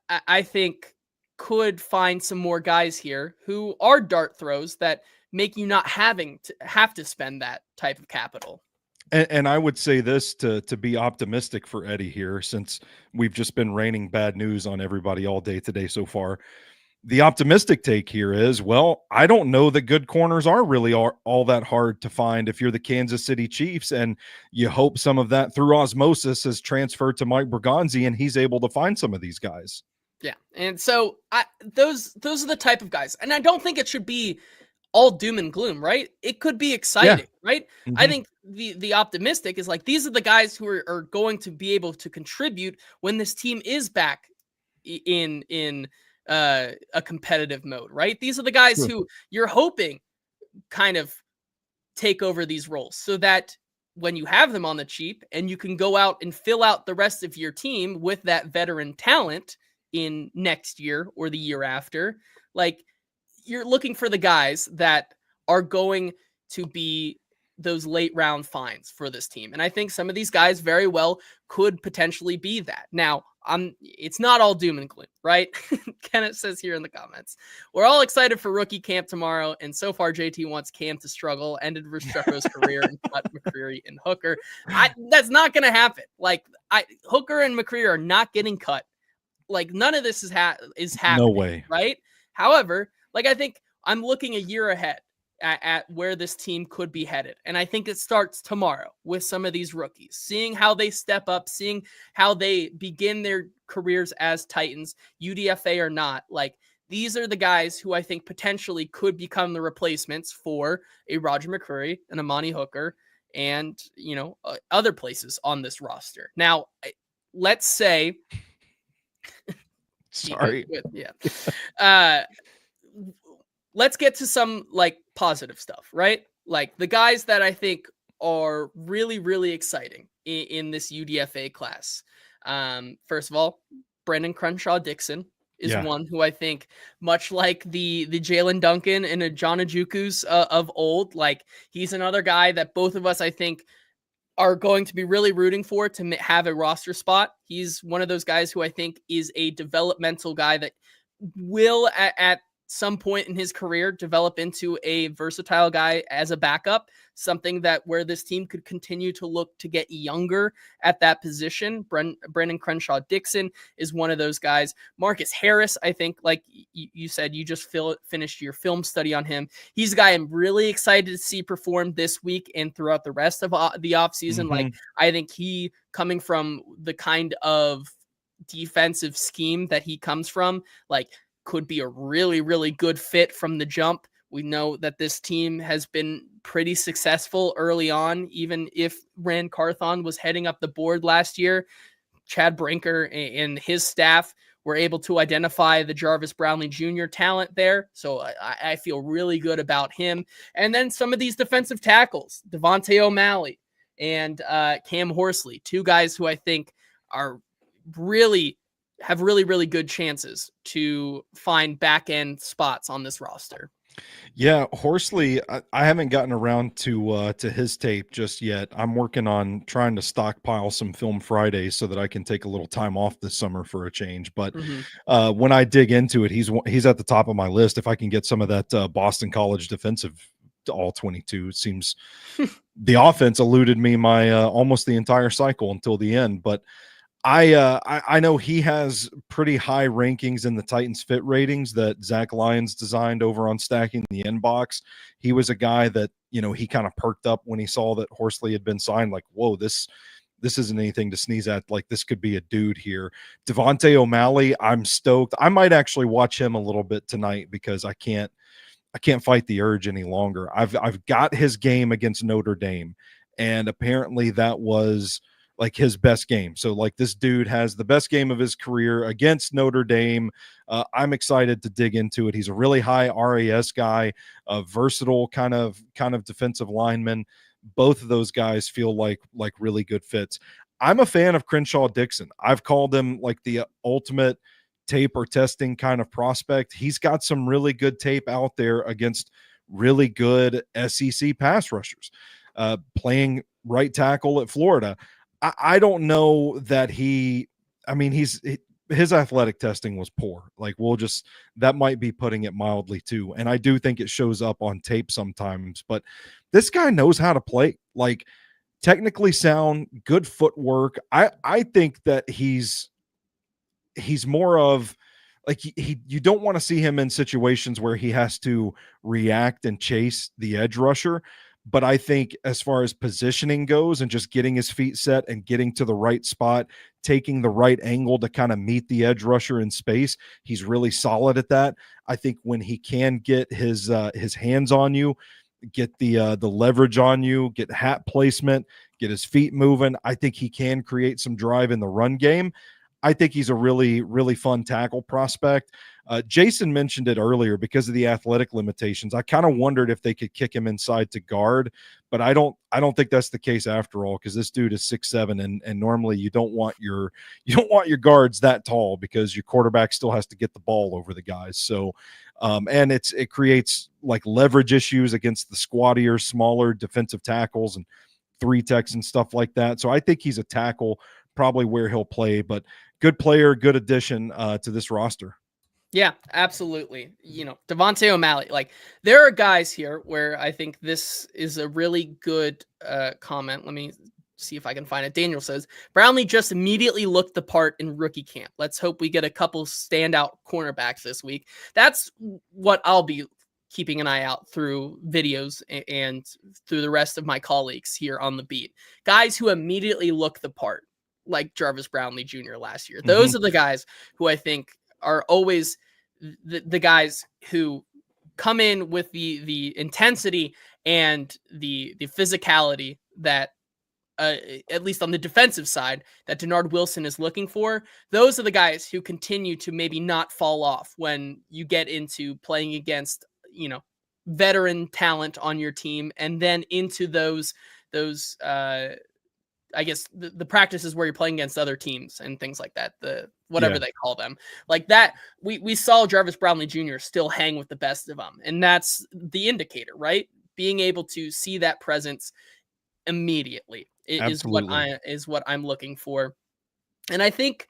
I think could find some more guys here who are dart throws that make you not have to spend that type of capital. and I would say this to be optimistic for Eddie here, since we've just been raining bad news on everybody all day today so far. The optimistic take here is, well, I don't know that good corners are really all that hard to find if you're the Kansas City Chiefs, and you hope some of that through osmosis has transferred to Mike Bergonzi and he's able to find some of these guys. Yeah, and so those are the type of guys, and I don't think it should be all doom and gloom, right? It could be exciting, right? Mm-hmm. I think the optimistic is like these are the guys who are going to be able to contribute when this team is back in a competitive mode, right? These are the guys who you're hoping kind of take over these roles so that when you have them on the cheap and you can go out and fill out the rest of your team with that veteran talent in next year or the year after, like you're looking for the guys that are going to be those late round finds for this team. And I think some of these guys very well could potentially be that. Now, it's not all doom and gloom, right? Kenneth says here in the comments, we're all excited for rookie camp tomorrow. And so far, JT wants Cam to struggle, ended Restrepo's career and cut McCreary and Hooker. That's not going to happen. Like Hooker and McCreary are not getting cut. Like none of this is happening. No way. Right. However, like I think I'm looking a year ahead at where this team could be headed. And I think it starts tomorrow with some of these rookies, seeing how they step up, seeing how they begin their careers as Titans, UDFA or not. Like these are the guys who I think potentially could become the replacements for a Roger McCreary and Amani Hooker and, other places on this roster. Now, let's say, sorry. Yeah. Let's get to some like positive stuff, right? Like the guys that I think are really, really exciting in this UDFA class. First of all, Brandon Crenshaw Dixon is one who I think, much like the Jalen Duncan and the John Ajukus of old, like he's another guy that both of us, I think, are going to be really rooting for to have a roster spot. He's one of those guys who I think is a developmental guy that will at some point in his career develop into a versatile guy as a backup, something that where this team could continue to look to get younger at that position. Brandon Crenshaw Dixon is one of those guys. Marcus Harris, I think, like you said, you just finished your film study on him. He's a guy I'm really excited to see perform this week and throughout the rest of the offseason. Mm-hmm. Like I think he, coming from the kind of defensive scheme that he comes from, like could be a really, really good fit from the jump. We know that this team has been pretty successful early on, even if Rand Carthon was heading up the board last year. Chad Brinker and his staff were able to identify the Jarvis Brownlee Jr. talent there. So I feel really good about him. And then some of these defensive tackles, Devontae O'Malley and Cam Horsley, two guys who I think are have really, really good chances to find back end spots on this roster. Yeah, Horsley, I haven't gotten around to his tape just yet. I'm working on trying to stockpile some film Fridays so that I can take a little time off this summer for a change. But when I dig into it, he's at the top of my list. If I can get some of that Boston College defensive all 22, it seems the offense eluded me my almost the entire cycle until the end. But I know he has pretty high rankings in the Titans fit ratings that Zach Lyons designed over on Stacking the Inbox. He was a guy that, he kind of perked up when he saw that Horsley had been signed, like, whoa, this isn't anything to sneeze at. Like, this could be a dude here. Devontae O'Malley, I'm stoked. I might actually watch him a little bit tonight because I can't fight the urge any longer. I've got his game against Notre Dame, and apparently that was like his best game. So like this dude has the best game of his career against Notre Dame. I'm excited to dig into it. He's a really high RAS guy, a versatile kind of defensive lineman. Both of those guys feel like really good fits. I'm a fan of Crenshaw Dixon. I've called him like the ultimate tape or testing kind of prospect. He's got some really good tape out there against really good SEC pass rushers. Playing right tackle at Florida. I don't know that his athletic testing was poor. Like that might be putting it mildly too. And I do think it shows up on tape sometimes, but this guy knows how to play. Like technically sound, good footwork. I think that he's more of like you don't want to see him in situations where he has to react and chase the edge rusher. But I think as far as positioning goes and just getting his feet set and getting to the right spot, taking the right angle to kind of meet the edge rusher in space, he's really solid at that. I think when he can get his hands on you, get the leverage on you, get hat placement, get his feet moving, I think he can create some drive in the run game. I think he's a really, really fun tackle prospect. Jason mentioned it earlier because of the athletic limitations. I kind of wondered if they could kick him inside to guard, but I don't think that's the case after all, because this dude is 6'7", and normally you don't want your guards that tall because your quarterback still has to get the ball over the guys. So and it creates like leverage issues against the squattier, smaller defensive tackles and three techs and stuff like that. So I think he's a tackle, probably where he'll play, but good player, good addition to this roster. Yeah, absolutely. Devontae O'Malley, like there are guys here where I think this is a really good comment. Let me see if I can find it. Daniel says, Brownlee just immediately looked the part in rookie camp. Let's hope we get a couple standout cornerbacks this week. That's what I'll be keeping an eye out through videos and through the rest of my colleagues here on the beat. Guys who immediately look the part, like Jarvis Brownlee Jr. last year. Those are the guys who I think are always the guys who come in with the intensity and the physicality that at least on the defensive side that Denard Wilson is looking for. Those are the guys who continue to maybe not fall off when you get into playing against, veteran talent on your team, and then into those I guess the practices where you're playing against other teams and things like that, whatever they call them, like that. We saw Jarvis Brownlee Jr. still hang with the best of them. And that's the indicator, right? Being able to see that presence immediately is what I'm looking for. And I think,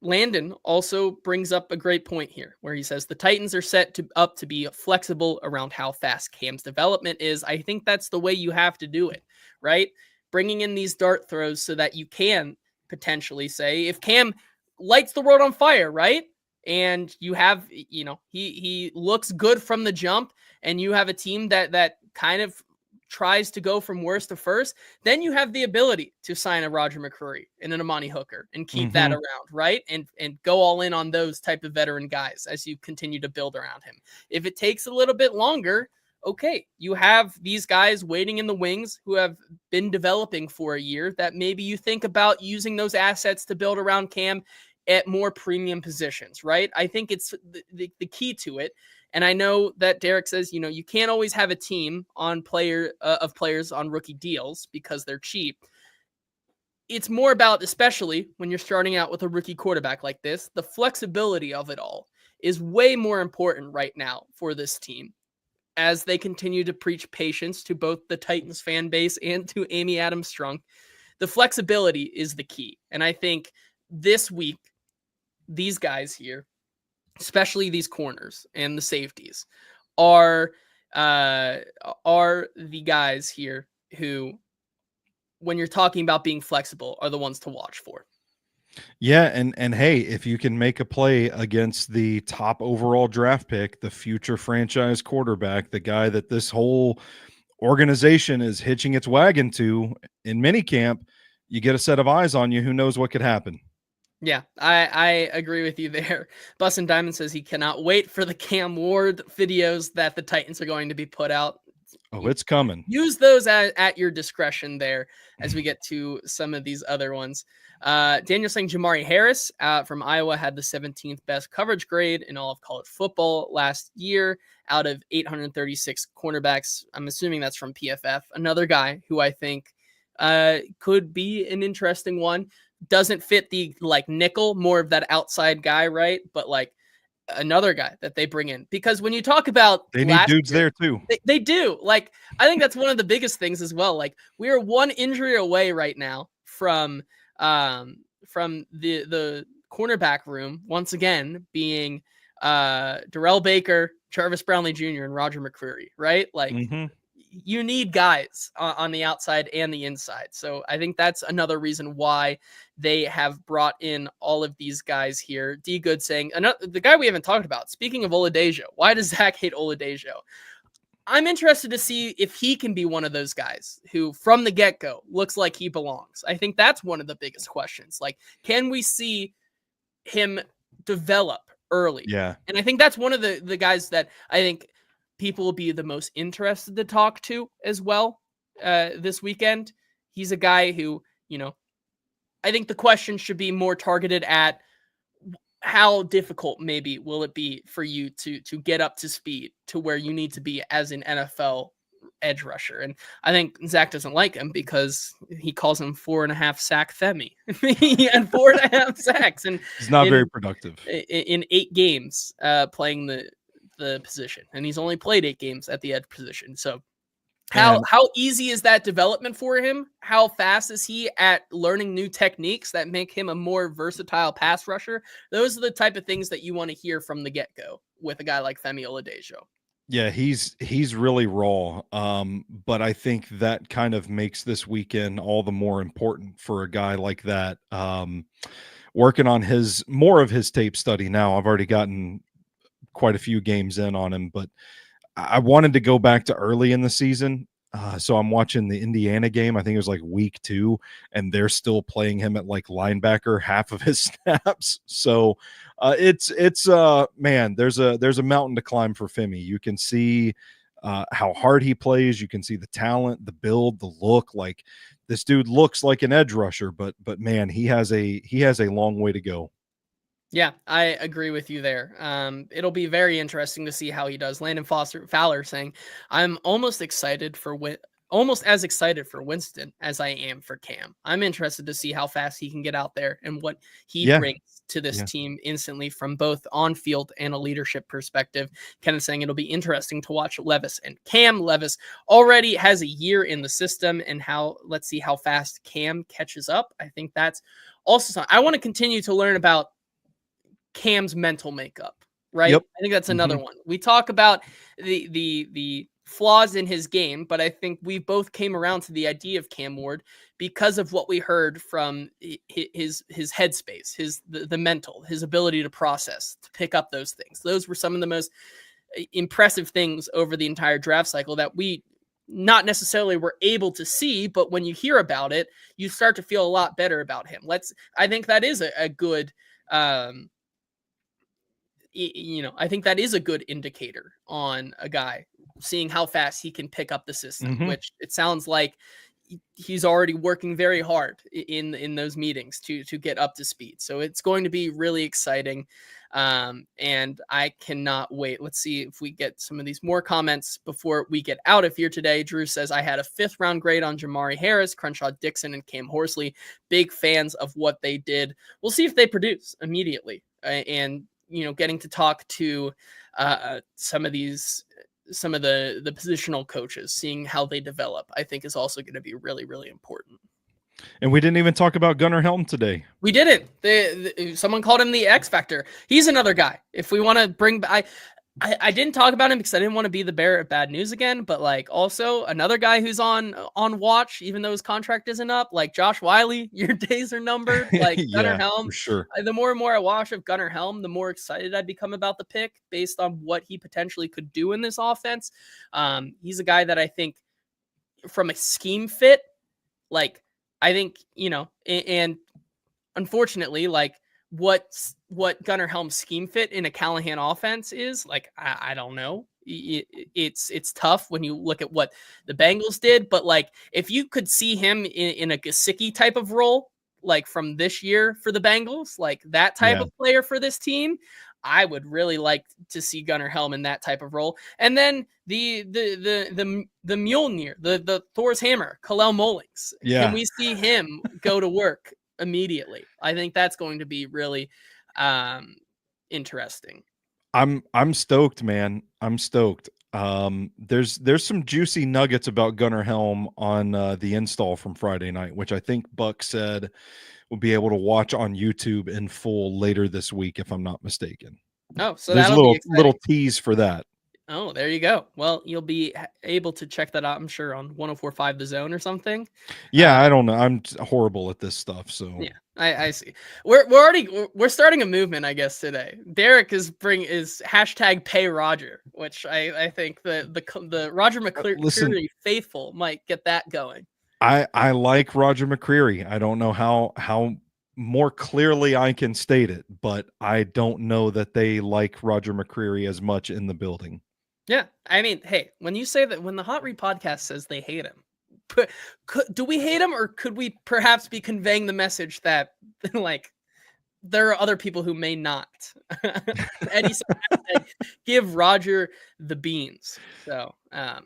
Landon also brings up a great point here where he says the Titans are set up to be flexible around how fast Cam's development is. I think that's the way you have to do it, right? Bringing in these dart throws so that you can potentially say, if Cam lights the world on fire, right? And you have, he looks good from the jump, and you have a team that kind of tries to go from worst to first, then you have the ability to sign a Roger McCreary and an Amani Hooker and keep that around, right? And go all in on those type of veteran guys as you continue to build around him. If it takes a little bit longer, okay, you have these guys waiting in the wings who have been developing for a year that maybe you think about using those assets to build around Cam at more premium positions, right? I think it's the key to it. And I know that Derek says, you can't always have a team on players on rookie deals because they're cheap. It's more about, especially when you're starting out with a rookie quarterback like this, the flexibility of it all is way more important right now for this team, as they continue to preach patience to both the Titans fan base and to Amy Adams Strunk. The flexibility is the key. And I think this week, these guys here, especially these corners and the safeties, are the guys here who, when you're talking about being flexible, are the ones to watch for. Yeah, and hey, if you can make a play against the top overall draft pick, the future franchise quarterback, the guy that this whole organization is hitching its wagon to in minicamp, you get a set of eyes on you. Who knows what could happen? Yeah, I agree with you there. Bussin' Diamond says he cannot wait for the Cam Ward videos that the Titans are going to be put out. Oh, it's coming. Use those at your discretion there as we get to some of these other ones. Daniel saying Jamari Harris from Iowa had the 17th best coverage grade in all of college football last year out of 836 cornerbacks. I'm assuming that's from PFF. Another guy who I think could be an interesting one. Doesn't fit the like nickel, more of that outside guy, right? But like another guy that they bring in, because when you talk about They need last dudes year, there too. they do. Like, I think that's one of the biggest things as well. Like, we are one injury away right now from the cornerback room once again being Darrell Baker, Jarvis Brownlee Jr., and Roger McCreary, right? Like, you need guys on the outside and the inside. So I think that's another reason why they have brought in all of these guys here. D Good saying, the guy we haven't talked about, speaking of Oladejo, why does Zach hate Oladejo? I'm interested to see if he can be one of those guys who from the get-go looks like he belongs. I think that's one of the biggest questions. Like, can we see him develop early? Yeah. And I think that's one of the guys that I think people will be the most interested to talk to as well this weekend. He's a guy who, I think the question should be more targeted at how difficult maybe will it be for you to get up to speed to where you need to be as an NFL edge rusher. And I think Zach doesn't like him because he calls him 4.5 sack Femi. He had 4.5 sacks and he's not very productive in 8 games playing the position, and he's only played 8 games at the edge position. So how easy is that development for him? How fast is he at learning new techniques that make him a more versatile pass rusher? Those are the type of things that you want to hear from the get-go with a guy like Femi Oladejo. Yeah, he's really raw. But I think that kind of makes this weekend all the more important for a guy like that. Working on more of his tape study now. I've already gotten quite a few games in on him, but I wanted to go back to early in the season. So I'm watching the Indiana game. I think it was like week 2, and they're still playing him at like linebacker half of his snaps. So it's man, there's a mountain to climb for Femi. You can see how hard he plays. You can see the talent, the build, the look. Like, this dude looks like an edge rusher, but man, he has a long way to go. Yeah, I agree with you there. It'll be very interesting to see how he does. Landon Fowler saying, "I'm almost as excited for Winston as I am for Cam. I'm interested to see how fast he can get out there and what he brings to this team instantly from both on field and a leadership perspective." Kenneth saying it'll be interesting to watch Levis and Cam. Levis already has a year in the system, and let's see how fast Cam catches up. I think that's also something I want to continue to learn about. Cam's mental makeup, right? Yep. I think that's another one. We talk about the flaws in his game, but I think we both came around to the idea of Cam Ward because of what we heard from his headspace, the mental, his ability to process, to pick up those things. Those were some of the most impressive things over the entire draft cycle that we not necessarily were able to see, but when you hear about it, you start to feel a lot better about him. I think that is a good I think that is a good indicator on a guy, seeing how fast he can pick up the system, which it sounds like he's already working very hard in those meetings to get up to speed. So it's going to be really exciting. And I cannot wait. Let's see if we get some of these more comments before we get out of here today. Drew says, I had a 5th round grade on Jamari Harris, Crenshaw Dixon, and Cam Horsley. Big fans of what they did. We'll see if they produce immediately. And getting to talk to some of the positional coaches, seeing how they develop, I think is also going to be really, really important. And we didn't even talk about Gunnar Helm today. We didn't. Someone called him the X Factor. He's another guy. If we want to bring, I didn't talk about him because I didn't want to be the bearer of bad news again. But like also another guy who's on watch, even though his contract isn't up, like Josh Wiley, your days are numbered. Like Gunnar Helm, for sure. The more and more I watch of Gunnar Helm, the more excited I become about the pick based on what he potentially could do in this offense. He's a guy that I think from a scheme fit, like I think and unfortunately, like what Gunnar Helm's scheme fit in a Callahan offense is, like I don't know. it's tough when you look at what the Bengals did, but like if you could see him in a Gesicki type of role, like from this year for the Bengals, like that type Yeah. of player for this team, I would really like to see Gunnar Helm in that type of role. And then the Mjolnir, the Thor's hammer, Kalel Mullings. Can Yeah. we see him go to work immediately? I think that's going to be really interesting. I'm stoked, man. I'm stoked. There's some juicy nuggets about Gunnar Helm on the install from Friday night, which I think Buck said we'll be able to watch on YouTube in full later this week, if I'm not mistaken. Oh, so There's a that'll be little exciting. tease for that. Oh, there you go. Well, you'll be able to check that out, I'm sure, on 104.5 The Zone or something. Yeah, I don't know. I'm horrible at this stuff, so Yeah, I see. We're starting a movement, I guess, today. Derek is hashtag pay Roger, which I think the Roger listen, McCreary faithful might get that going. I like Roger McCreary. I don't know how more clearly I can state it, but I don't know that they like Roger McCreary as much in the building. Yeah, I mean, hey, when you say that, when the Hot Read podcast says they hate him, do we hate him, or could we perhaps be conveying the message that like there are other people who may not? Eddie said, give Roger the beans. So I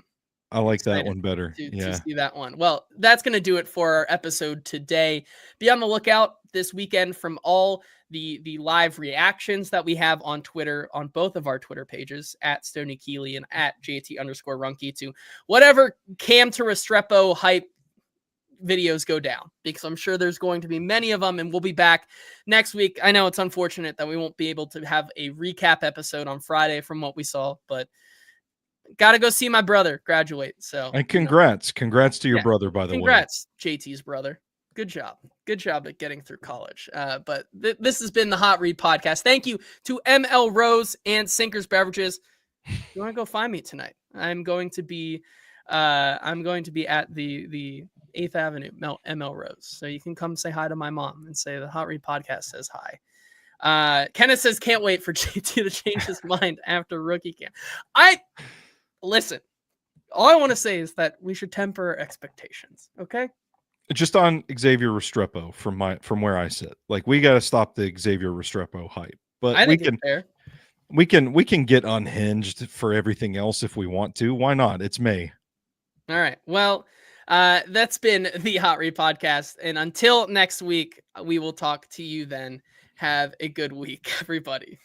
like that excited one better. to Yeah. see that one. Well, that's going to do it for our episode today. Be on the lookout this weekend from all the live reactions that we have on Twitter, on both of our Twitter pages, at Stoney Keeley and at JT_Ruhnke, to whatever Cam to Restrepo hype videos go down, because I'm sure there's going to be many of them, and we'll be back next week. I know it's unfortunate that we won't be able to have a recap episode on Friday from what we saw, but got to go see my brother graduate. So, And congrats to your brother, by the way. Congrats, JT's brother. Good job. Good job at getting through college. But this has been the Hot Read podcast. Thank you to M.L.Rose and Sinkers Beverages. You want to go find me tonight? I'm going to be at the 8th Avenue M.L.Rose. So you can come say hi to my mom and say the Hot Read podcast says hi. Kenneth says can't wait for JT to change his mind after rookie camp. Listen. All I want to say is that we should temper expectations, okay? Just on Xavier Restrepo from where I sit. Like, we got to stop the Xavier Restrepo hype. But I think it's fair. We can get unhinged for everything else if we want to. Why not? It's May. All right. Well, that's been the Hot Read podcast, and until next week, we will talk to you then. Have a good week, everybody.